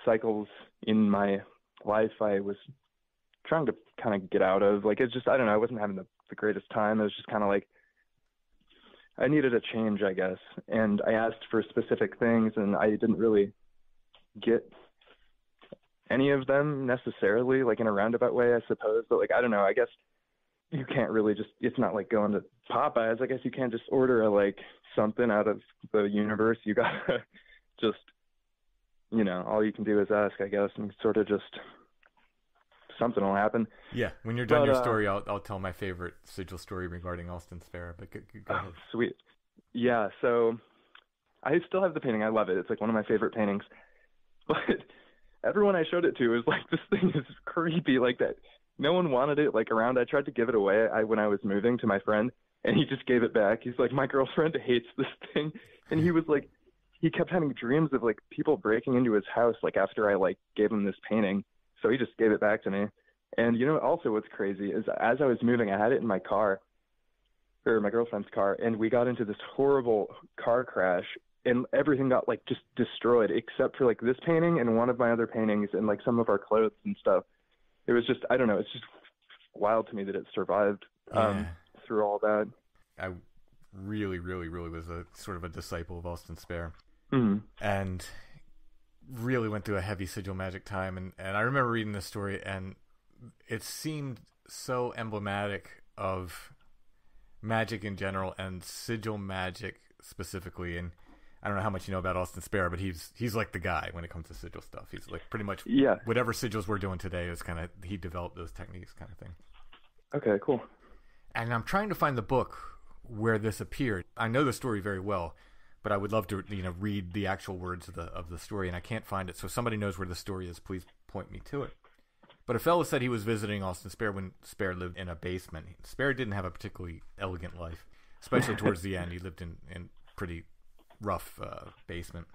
cycles in my life I was trying to kind of get out of. Like, it's just, I don't know, I wasn't having the greatest time. It was just kind of like, I needed a change, I guess. And I asked for specific things, and I didn't really get any of them necessarily, like in a roundabout way, I suppose. But like, I don't know, I guess you can't really just, it's not like going to Popeyes. I guess you can't just order something out of the universe. You gotta just, all you can do is ask, I guess, and sort of just something will happen. Yeah, when you're done your story, I'll tell my favorite sigil story regarding Alden Spare. But go ahead. Sweet. Yeah, so I still have the painting. I love it. It's like one of my favorite paintings. But everyone I showed it to was like, this thing is creepy like that. No one wanted it like around. I tried to give it away when I was moving to my friend, and he just gave it back. He's like, my girlfriend hates this thing. And he was like, he kept having dreams of like people breaking into his house like after I like gave him this painting. So he just gave it back to me. And also what's crazy is as I was moving, I had it in my car, or my girlfriend's car, and we got into this horrible car crash, and everything got like just destroyed except for like this painting and one of my other paintings and like some of our clothes and stuff. It was just, I don't know, it's just wild to me that it survived through all that. I really, really, really was a sort of a disciple of Alden Spare. Mm-hmm. And really went through a heavy sigil magic time. And I remember reading this story, and it seemed so emblematic of magic in general and sigil magic specifically. And I don't know how much you know about Alden Spare, but he's like the guy when it comes to sigil stuff. He's like pretty much whatever sigils we're doing today is kind of, he developed those techniques kind of thing. Okay, cool. And I'm trying to find the book where this appeared. I know the story very well, but I would love to read the actual words of the story, and I can't find it. So if somebody knows where the story is, please point me to it. But a fellow said he was visiting Alden Spare when Spare lived in a basement. Spare didn't have a particularly elegant life, especially towards the end. He lived in pretty rough basement.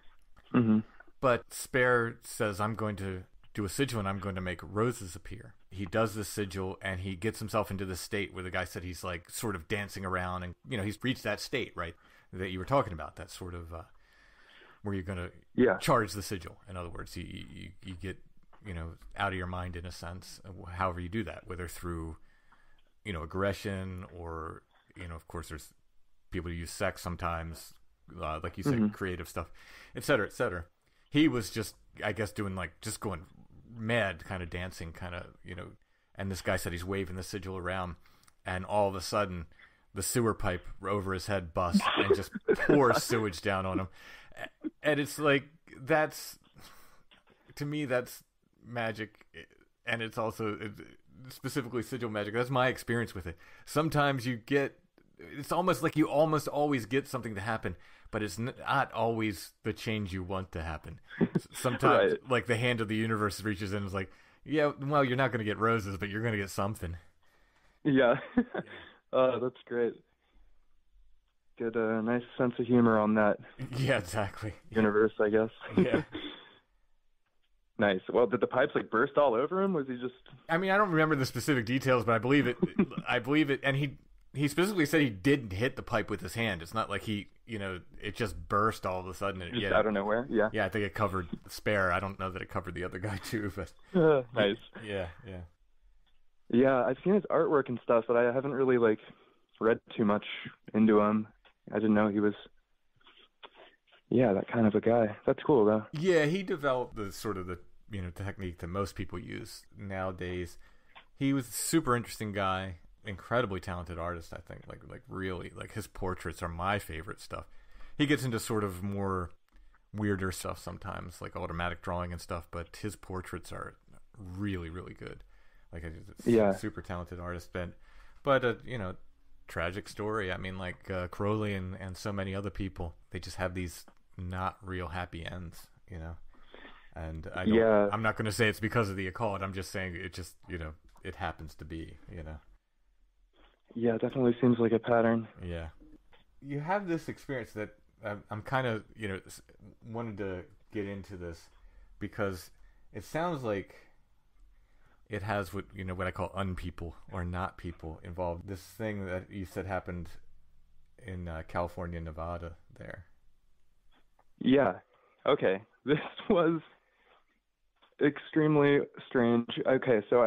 Mm-hmm. But Spare says, I'm going to do a sigil and I'm going to make roses appear. He does this sigil and he gets himself into the state where the guy said he's like sort of dancing around, and he's reached that state, right, that you were talking about, that sort of where you're going to charge the sigil. In other words, you get out of your mind in a sense, however you do that, whether through aggression or of course there's people who use sex sometimes, like you said, mm-hmm. creative stuff, etc., etc. He was just, I guess, doing like just going mad, kind of dancing, kind of, and this guy said he's waving the sigil around, and all of a sudden the sewer pipe over his head busts and just pours sewage down on him. And it's like, to me, that's magic, and it's also specifically sigil magic. That's my experience with it. Sometimes you get it's almost like you almost always get something to happen, but it's not always the change you want to happen. Sometimes, Right. like the hand of the universe reaches in and is like, yeah, well, you're not going to get roses, but you're going to get something. Yeah. That's great. Good, nice sense of humor on that Yeah, exactly. universe, I guess. Yeah. Nice. Well, did the pipes like burst all over him? Was he just? I mean, I don't remember the specific details, but I believe it. I believe it, and he specifically said he didn't hit the pipe with his hand. It's not like it just burst all of a sudden. Just out of nowhere? Yeah. Yeah, I think it covered Spare. I don't know that it covered the other guy too, but Nice. yeah. Yeah, I've seen his artwork and stuff, but I haven't really like read too much into him. I didn't know he was, that kind of a guy. That's cool though. Yeah, he developed the sort of the technique that most people use nowadays. He was a super interesting guy, incredibly talented artist. I think like really like his portraits are my favorite stuff. He gets into sort of more weirder stuff sometimes, like automatic drawing and stuff, but his portraits are really, really good. Like a super talented artist, but tragic story. I mean, like Crowley and so many other people, they just have these not real happy ends, And I'm not going to say it's because of the occult. I'm just saying it just it happens to be, Yeah, it definitely seems like a pattern. Yeah, you have this experience that I'm kind of wanted to get into this because it sounds like it has what I call unpeople or not people involved. This thing that you said happened in California, Nevada there. Yeah. Okay. This was extremely strange. Okay, so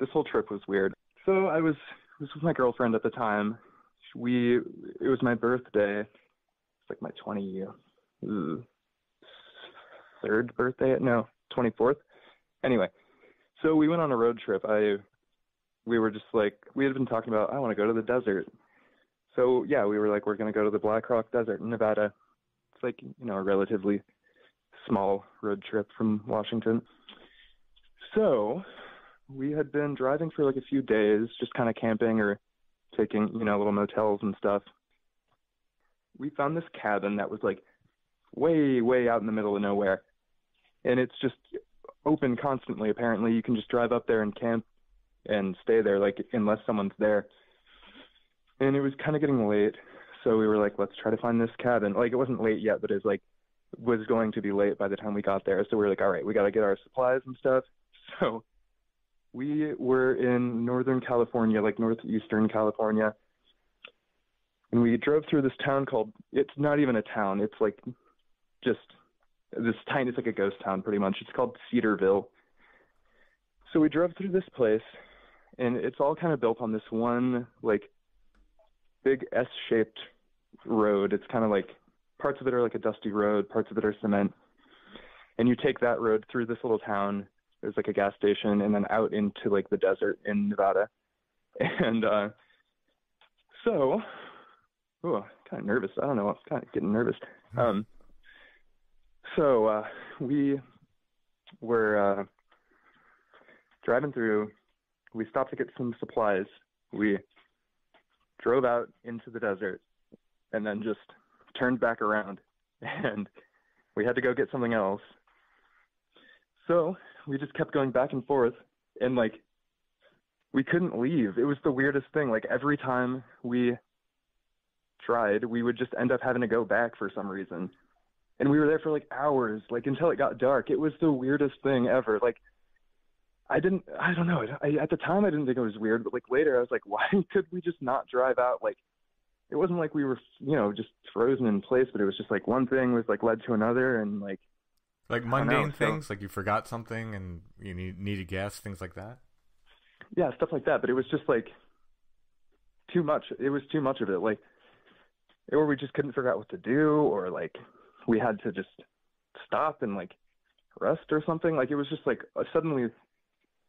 this whole trip was weird. So I was with my girlfriend at the time. It was my birthday. It's like my 23rd birthday. No, 24th. Anyway. So we went on a road trip. We were just like, we had been talking about, I want to go to the desert. So yeah, we were like, we're going to go to the Black Rock Desert in Nevada. It's like, a relatively small road trip from Washington. So we had been driving for like a few days, just kind of camping or taking, little motels and stuff. We found this cabin that was like way, way out in the middle of nowhere. And it's just open constantly. Apparently you can just drive up there and camp and stay there, like unless someone's there. And it was kind of getting late, so we were like, let's try to find this cabin. Like, it wasn't late yet, but it was going to be late by the time we got there. So we were like, all right, we got to get our supplies and stuff. So we were in Northern California, like northeastern California, and we drove through this town it's not even a town, it's like just this tiny, it's like a ghost town pretty much. It's called Cedarville. So we drove through this place, and it's all kind of built on this one like big S-shaped road. It's kind of like parts of it are like a dusty road, parts of it are cement. And you take that road through this little town. There's like a gas station, and then out into like the desert in Nevada. And so, I'm kind of nervous. I don't know. I'm kind of getting nervous. So we were driving through. We stopped to get some supplies. We drove out into the desert and then just turned back around. And we had to go get something else. So we just kept going back and forth. And, like, we couldn't leave. It was the weirdest thing. Like, every time we tried, we would just end up having to go back for some reason. And we were there for like hours, like until it got dark. It was the weirdest thing ever. Like, I don't know. At the time, I didn't think it was weird, but like later I was like, why could we just not drive out? Like, it wasn't like we were, just frozen in place, but it was just like one thing was like led to another, and like mundane things, like you forgot something and you needed gas, things like that. Yeah, stuff like that. But it was just like too much. It was too much of it. Like, or we just couldn't figure out what to do, or like we had to just stop and like rest or something. Like, it was just like suddenly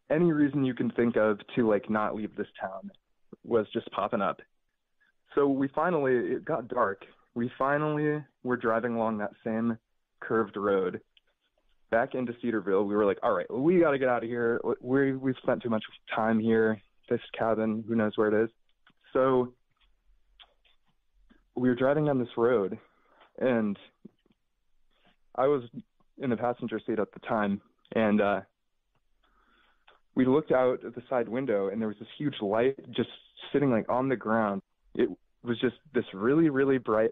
any reason you can think of to like not leave this town was just popping up. So it got dark. We finally were driving along that same curved road back into Cedarville. We were like, all right, well, we got to get out of here. We've spent too much time here. This cabin, who knows where it is. So we were driving down this road, and I was in the passenger seat at the time, and we looked out at the side window, and there was this huge light just sitting like on the ground. It was just this really, really bright,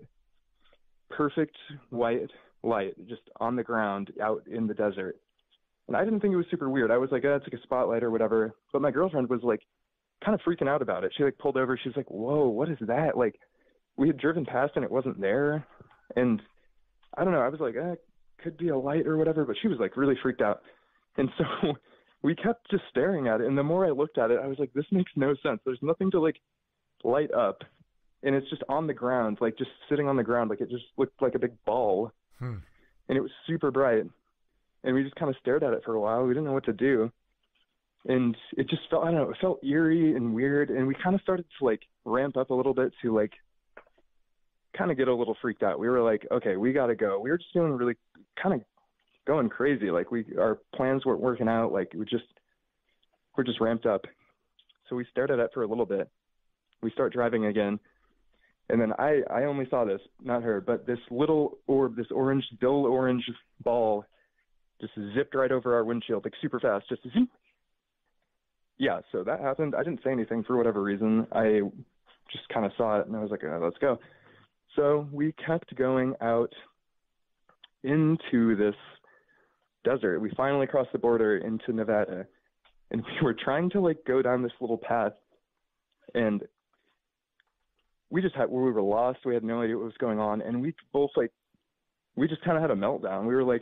perfect white light just on the ground out in the desert. And I didn't think it was super weird. I was like, it's like a spotlight or whatever. But my girlfriend was like kind of freaking out about it. She like pulled over. She was like, whoa, what is that? Like, we had driven past and it wasn't there. And I don't know. I was like, could be a light or whatever. But she was like really freaked out. And so we kept just staring at it. And the more I looked at it, I was like, this makes no sense. There's nothing to like light up. And it's just on the ground, like just sitting on the ground. Like it just looked like a big ball. And it was super bright. And we just kind of stared at it for a while. We didn't know what to do. And it just felt, I don't know, it felt eerie and weird. And we kind of started to like ramp up a little bit to like kind of get a little freaked out. We were like, okay, we got to go. We were just feeling really kind of going crazy. Like our plans weren't working out. Like we're just ramped up. So we stared at it for a little bit. We start driving again. And then I only saw this, not her, but this little orb, this orange, dull orange ball just zipped right over our windshield, like super fast, just zoom. Yeah, so that happened. I didn't say anything for whatever reason. I just kind of saw it, and I was like, let's go. So we kept going out into this desert. We finally crossed the border into Nevada, and we were trying to, like, go down this little path, and we were lost. We had no idea what was going on, and we both, like, we just kind of had a meltdown. We were, like,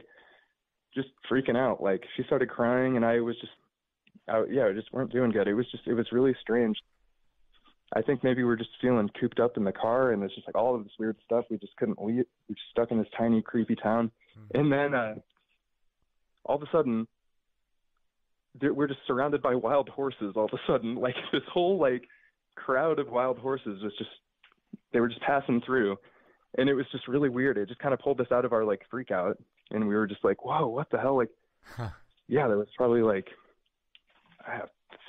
just freaking out. Like, she started crying, and I was just out. Yeah, we just weren't doing good. It was really strange. I think maybe we were just feeling cooped up in the car, and it's just like all of this weird stuff. We just couldn't leave. We were stuck in this tiny, creepy town. And then all of a sudden, we're just surrounded by wild horses all of a sudden. Like, this whole, like, crowd of wild horses was just, they were just passing through. And it was just really weird. It just kind of pulled us out of our, like, freak out. And we were just like, whoa, what the hell? Like, yeah, there was probably, like,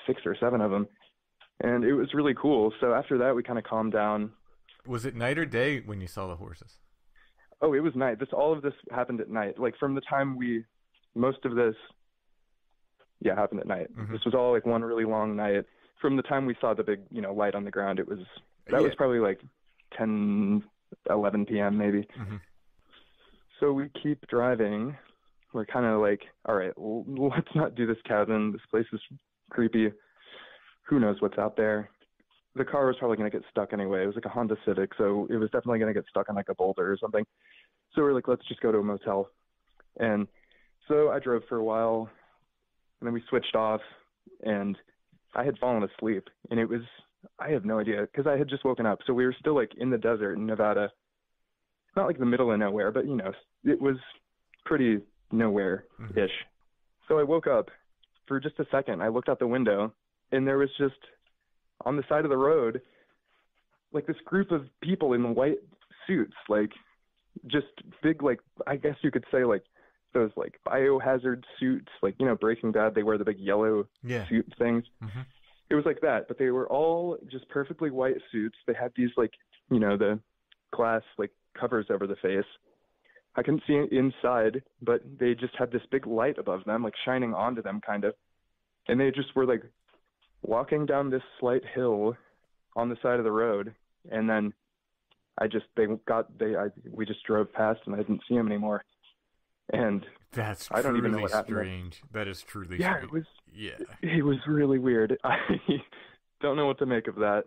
6 or 7 of them. And it was really cool. So after that, we kind of calmed down. Was it night or day when you saw the horses? Oh, it was night. All of this happened at night. Like, from the time most of this, happened at night. Mm-hmm. This was all, like, one really long night. From the time we saw the big, light on the ground, that was probably, like, 10, 11 p.m. maybe. Mm-hmm. So we keep driving. We're kind of like, all right, let's not do this cabin. This place is creepy. Who knows what's out there? The car was probably going to get stuck anyway. It was like a Honda Civic, so it was definitely going to get stuck on like a boulder or something. So we're like, let's just go to a motel. And so I drove for a while, and then we switched off, and I had fallen asleep, and I have no idea, because I had just woken up. So we were still like in the desert in Nevada. Not like the middle of nowhere, but it was pretty nowhere-ish. Mm-hmm. So I woke up. For just a second, I looked out the window, and there was just, on the side of the road, like this group of people in white suits, like just big, like, I guess you could say like those like biohazard suits, like, Breaking Bad, they wear the big yellow suit things. Mm-hmm. It was like that, but they were all just perfectly white suits. They had these like, the glass like covers over the face. I couldn't see inside, but they just had this big light above them, like shining onto them kind of. And they just were like walking down this slight hill on the side of the road. And then we just drove past and I didn't see them anymore. And that's I don't even know truly what happened. Strange. That is truly strange. Yeah. It was really weird. I don't know what to make of that.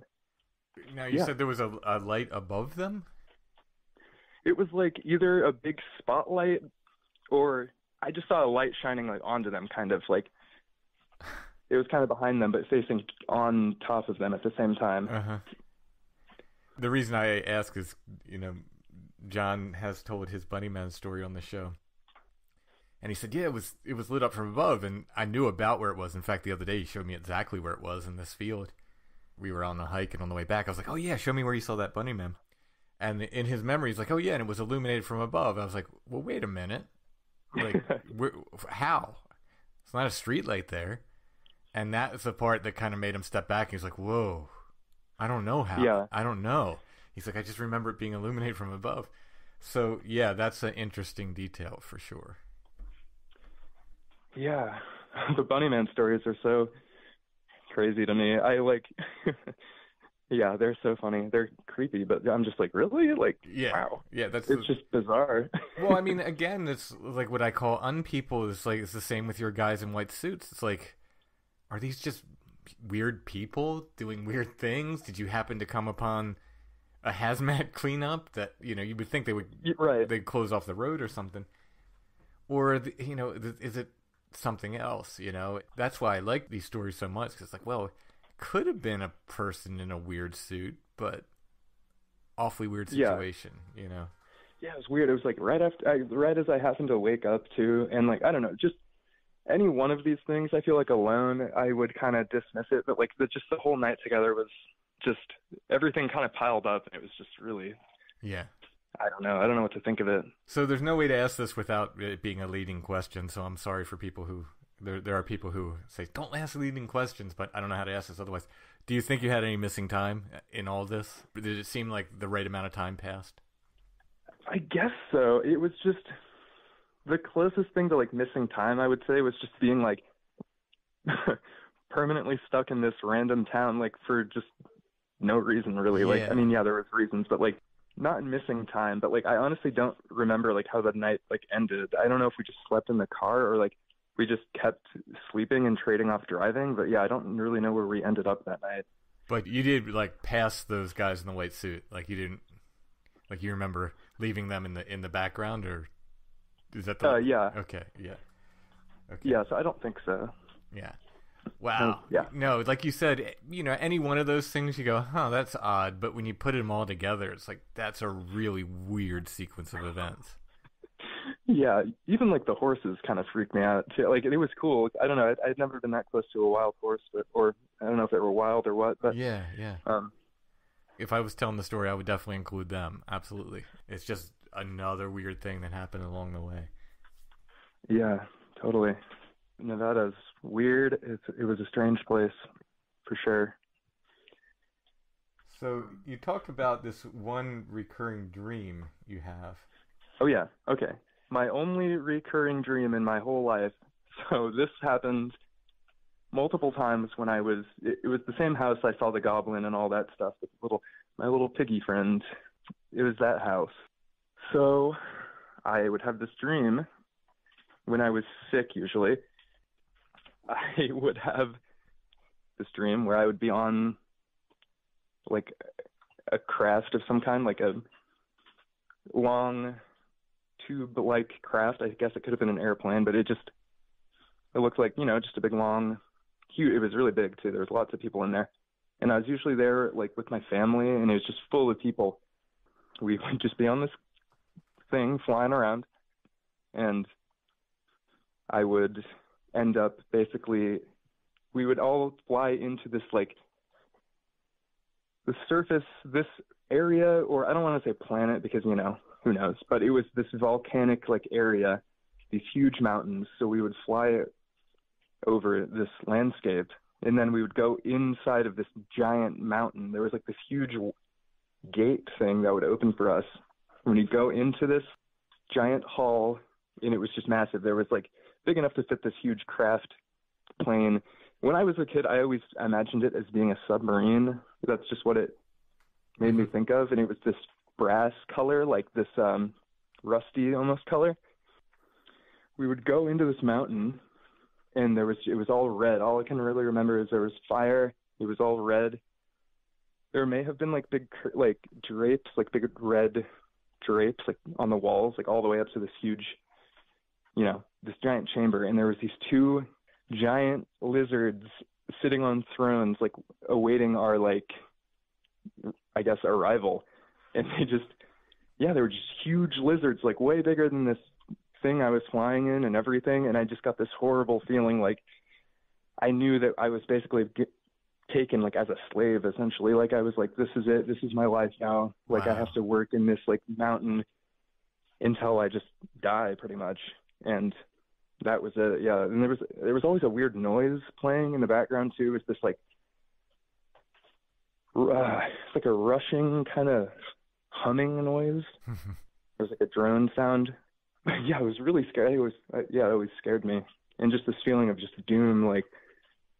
Now you said there was a light above them? It was like either a big spotlight or I just saw a light shining like onto them, kind of like it was kind of behind them, but facing on top of them at the same time. Uh-huh. The reason I ask is, John has told his Bunnyman story on the show. And he said, yeah, it was lit up from above. And I knew about where it was. In fact, the other day he showed me exactly where it was in this field. We were on a hike, and on the way back, I was like, oh yeah, show me where you saw that Bunnyman. And in his memory, he's like, oh, yeah, and it was illuminated from above. I was like, well, wait a minute. Like, how? It's not a street light there. And that's the part that kind of made him step back. He's like, whoa, I don't know how. Yeah. I don't know. He's like, I just remember it being illuminated from above. So yeah, that's an interesting detail for sure. Yeah, the Bunnyman stories are so crazy to me. I like, yeah, they're so funny. They're creepy, but I'm just like, really? Like, Yeah, wow. yeah, that's It's just bizarre. Well, I mean, again, it's like what I call Unpeople. Is like it's the same with your guys in white suits. It's like, are these just weird people doing weird things? Did you happen to come upon a hazmat cleanup that you would think they would Right. they'd close off the road or something, or is it something else? That's why I like these stories so much, because it's like, well, it could have been a person in a weird suit, but awfully weird situation. Yeah, it was weird. It was like right as I happened to wake up too, and like I don't know, just any one of these things. I feel like alone, I would kind of dismiss it, but like just the whole night together was just everything kind of piled up, and it was just really. Yeah. I don't know what to think of it. So there's no way to ask this without it being a leading question. So I'm sorry for people who there are people who say don't ask leading questions, but I don't know how to ask this otherwise. Do you think you had any missing time in all this? Did it seem like the right amount of time passed? I guess so. It was just the closest thing to like missing time, I would say, was just being like permanently stuck in this random town, like for just no reason really. Yeah. Like, I mean, yeah, there was reasons, but like not in missing time, but like I honestly don't remember like how the night like ended. I don't know if we just slept in the car or like we just kept sleeping and trading off driving, but yeah, I don't really know where we ended up that night. But you did like pass those guys in the white suit. Like you didn't, like you remember leaving them in the background, or is that the? Yeah. Okay. Yeah. Okay. Yeah. So I don't think so. Yeah. Wow. Yeah. No, like you said, any one of those things you go, huh, that's odd. But when you put them all together, it's like that's a really weird sequence of events. Yeah, even like the horses kind of freaked me out too. Like it was cool. I don't know. I'd never been that close to a wild horse, or I don't know if they were wild or what. But yeah. If I was telling the story, I would definitely include them. Absolutely. It's just another weird thing that happened along the way. Yeah, totally. Nevada's weird. It was a strange place, for sure. So you talked about this one recurring dream you have. Oh yeah. Okay. My only recurring dream in my whole life. So this happened multiple times when I was. It was the same house I saw the goblin and all that stuff. My little piggy friend. It was that house. So I would have this dream when I was sick. Usually, I would have this dream where I would be on like a craft of some kind, like a long tube-like craft. I guess it could have been an airplane, but it looked like, just a big, long, huge. It was really big too. There was lots of people in there, and I was usually there like with my family, and it was just full of people. We would just be on this thing flying around, and I would end up basically, we would all fly into this like the surface, this area, or I don't want to say planet because who knows, but it was this volcanic like area, these huge mountains. So we would fly over this landscape, and then we would go inside of this giant mountain. There was like this huge gate thing that would open for us when you go into this giant hall, and it was just massive. There was like big enough to fit this huge craft plane. When I was a kid, I always imagined it as being a submarine. That's just what it made me think of. And it was this brass color, like this rusty almost color. We would go into this mountain, and it was all red. All I can really remember is there was fire. It was all red. There may have been like big like drapes, like big red drapes, like on the walls, like all the way up to this huge, this giant chamber. And there was these two giant lizards sitting on thrones, like awaiting our, like, I guess, arrival. And they were just huge lizards, like way bigger than this thing I was flying in and everything. And I just got this horrible feeling, like I knew that I was basically taken like as a slave, essentially. Like I was like, this is it. This is my life now. Like wow. I have to work in this like mountain until I just die, pretty much. And that was it. Yeah. And there was always a weird noise playing in the background too. It was this like just like a rushing kind of humming noise. There's like a drone sound. Yeah, it was really scary. It always scared me. And just this feeling of just doom, like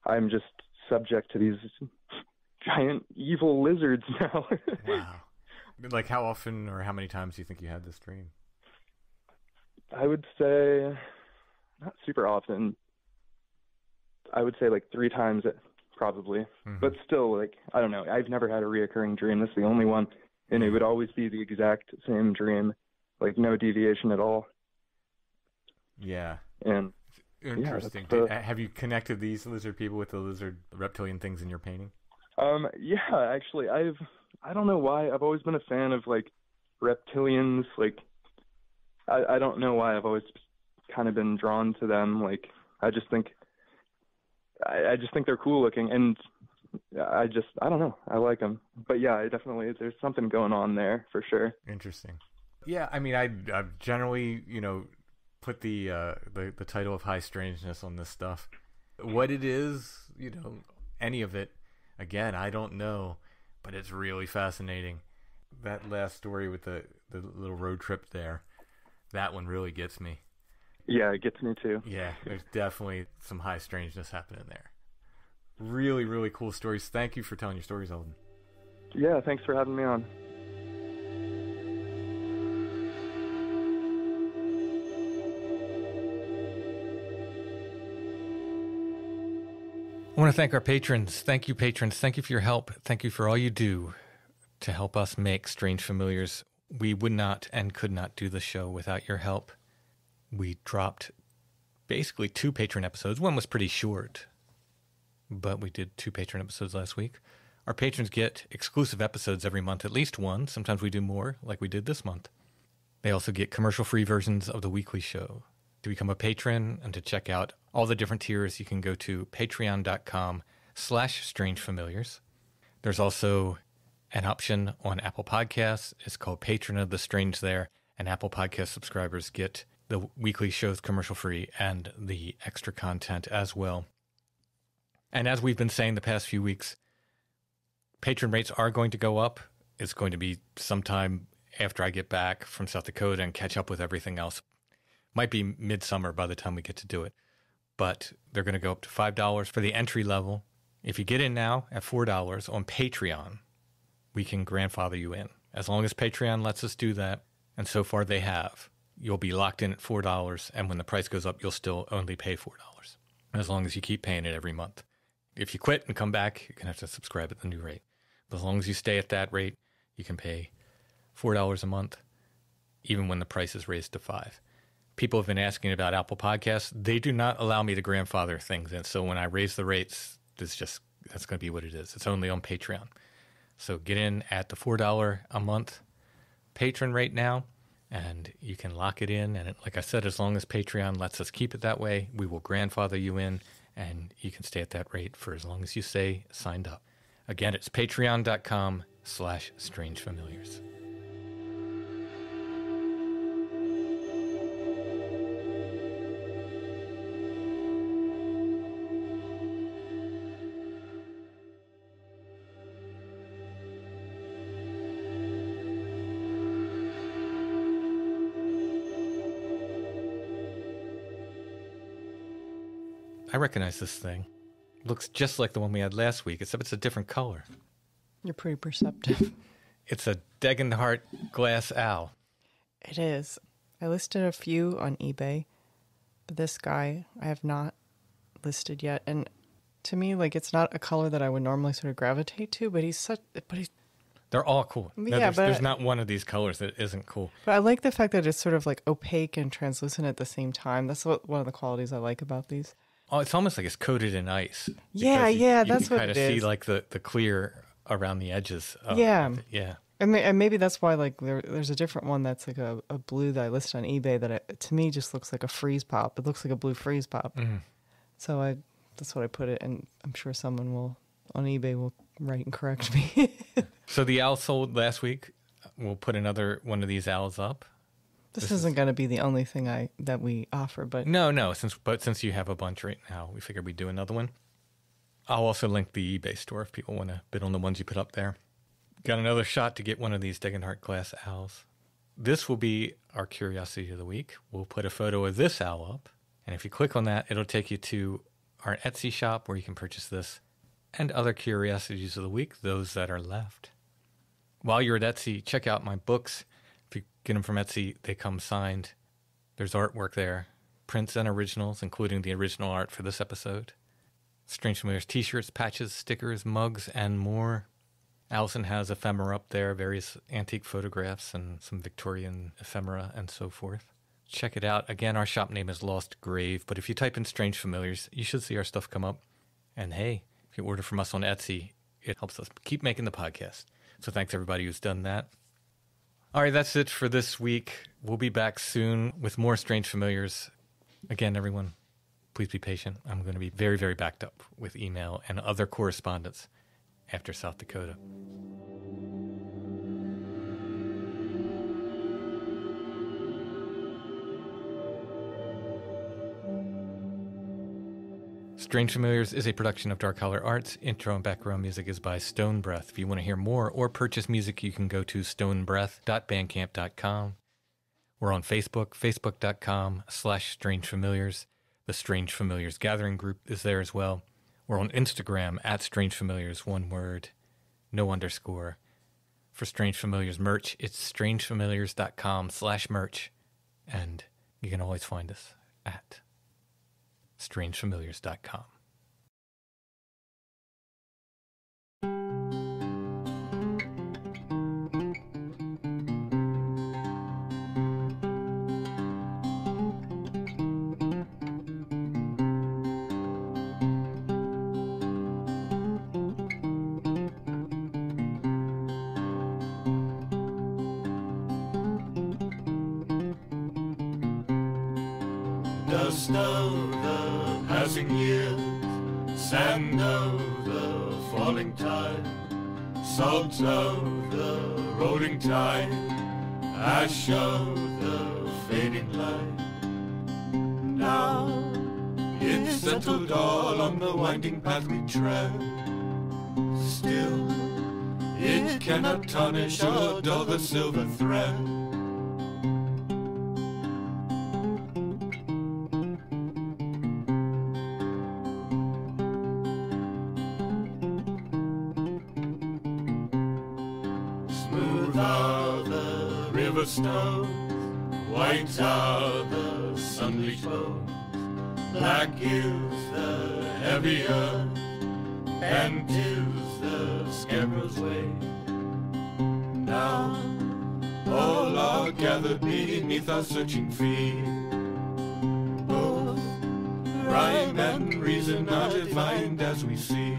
I'm just subject to these giant evil lizards now. Wow. Like how often or how many times do you think you had this dream? I would say not super often. I would say like 3 times probably. Mm-hmm. But still, like, I don't know. I've never had a reoccurring dream. This is the only one. And it would always be the exact same dream. Like no deviation at all. Yeah. And interesting. Have you connected these lizard people with the lizard reptilian things in your painting? Yeah, actually, I don't know why. I've always been a fan of like reptilians. Like, I don't know why I've always kind of been drawn to them. Like, I just think they're cool looking, and I don't know. I like them. But yeah, there's something going on there for sure. Interesting. Yeah, I mean, I've generally, put the title of High Strangeness on this stuff. What it is, any of it, again, I don't know, but it's really fascinating. That last story with the little road trip there, that one really gets me. Yeah, it gets me too. Yeah, there's definitely some high strangeness happening there. Really, really cool stories. Thank you for telling your stories, Alden. Yeah, thanks for having me on. I want to thank our patrons. Thank you, patrons. Thank you for your help. Thank you for all you do to help us make Strange Familiars. We would not and could not do the show without your help. We dropped basically 2 patron episodes. One was pretty short, but we did 2 patron episodes last week. Our patrons get exclusive episodes every month, at least one. Sometimes we do more, like we did this month. They also get commercial-free versions of the weekly show. To become a patron and to check out all the different tiers, you can go to patreon.com/strangefamiliars. There's also an option on Apple Podcasts. It's called Patron of the Strange there, and Apple Podcast subscribers get the weekly shows commercial-free and the extra content as well. And as we've been saying the past few weeks, patron rates are going to go up. It's going to be sometime after I get back from South Dakota and catch up with everything else. Might be midsummer by the time we get to do it. But they're going to go up to $5 for the entry level. If you get in now at $4 on Patreon, we can grandfather you in. As long as Patreon lets us do that, and so far they have, you'll be locked in at $4, and when the price goes up, you'll still only pay $4, as long as you keep paying it every month. If you quit and come back, you're going to have to subscribe at the new rate. But as long as you stay at that rate, you can pay $4 a month, even when the price is raised to $5. People have been asking about Apple Podcasts. They do not allow me to grandfather things in. So when I raise the rates, that's going to be what it is. It's only on Patreon. So get in at the $4 a month patron rate now, and you can lock it in. And like I said, as long as Patreon lets us keep it that way, we will grandfather you in, and you can stay at that rate for as long as you stay signed up. Again, it's patreon.com/strangefamiliars. I recognize this thing. Looks just like the one we had last week, except it's a different color. You're pretty perceptive. It's a Degenhart glass owl. It is. I listed a few on eBay, but this guy I have not listed yet. And to me, like, it's not a color that I would normally sort of gravitate to, but he's. They're all cool. Yeah, there's not one of these colors that isn't cool. But I like the fact that it's sort of like opaque and translucent at the same time. That's one of the qualities I like about these. Oh, it's almost like it's coated in ice. Yeah, that's what it is. You can kind of see like the clear around the edges. Yeah. Of it. Yeah. And maybe that's why like there's a different one that's like a blue that I listed on eBay that to me just looks like a freeze pop. It looks like a blue freeze pop. Mm. So that's what I put it, and I'm sure someone on eBay will write and correct me. So the owl sold last week. We'll put another one of these owls up. This isn't going to be the only thing that we offer, but no. Since you have a bunch right now, we figured we'd do another one. I'll also link the eBay store if people want to bid on the ones you put up there. Got another shot to get one of these Degenhart glass owls. This will be our curiosity of the week. We'll put a photo of this owl up, and if you click on that, it'll take you to our Etsy shop where you can purchase this and other curiosities of the week, those that are left. While you're at Etsy, check out my books. If you get them from Etsy, they come signed. There's artwork there, prints and originals, including the original art for this episode. Strange Familiars t-shirts, patches, stickers, mugs, and more. Allison has ephemera up there, various antique photographs and some Victorian ephemera and so forth. Check it out. Again, our shop name is Lost Grave, but if you type in Strange Familiars, you should see our stuff come up. And hey, if you order from us on Etsy, it helps us keep making the podcast. So thanks everybody who's done that. All right, that's it for this week. We'll be back soon with more Strange Familiars. Again, everyone, please be patient. I'm going to be very, very backed up with email and other correspondence after South Dakota. Strange Familiars is a production of Dark Holler Arts. Intro and background music is by Stone Breath. If you want to hear more or purchase music, you can go to stonebreath.bandcamp.com. We're on Facebook, facebook.com/strangefamiliars. The Strange Familiars Gathering group is there as well. We're on Instagram @strangefamiliars, one word, no underscore. For Strange Familiars merch, it's strangefamiliars.com/merch. And you can always find us at strangefamiliars.com. Dust of the passing years, sand of the falling tide, salt of the rolling tide, ash of the fading light. Now it's settled all on the winding path we tread. Still, it cannot tarnish or dull the silver thread. Smooth are the river stones, white are the sun-bleached bones, black is the heavy earth, and 'tis the scarecrow's way. Now all are gathered beneath our searching feet. Both rhyme and reason are defined as we see.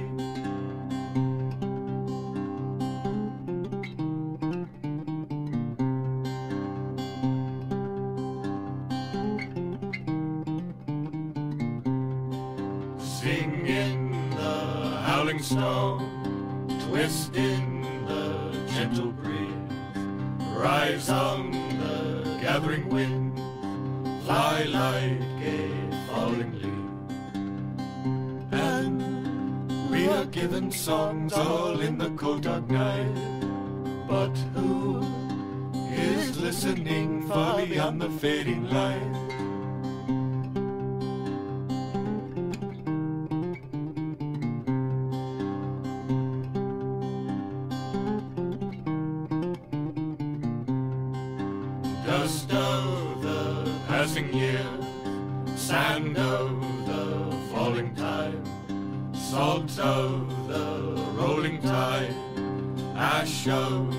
Sing in the howling storm, twist in the gentle breeze, rise on the gathering wind, fly like a falling leaf. And we are given songs all in the cold dark night, but who is listening far beyond the fading light? Dust of the passing year, sand of the falling tide, salt of the rolling tide, ash of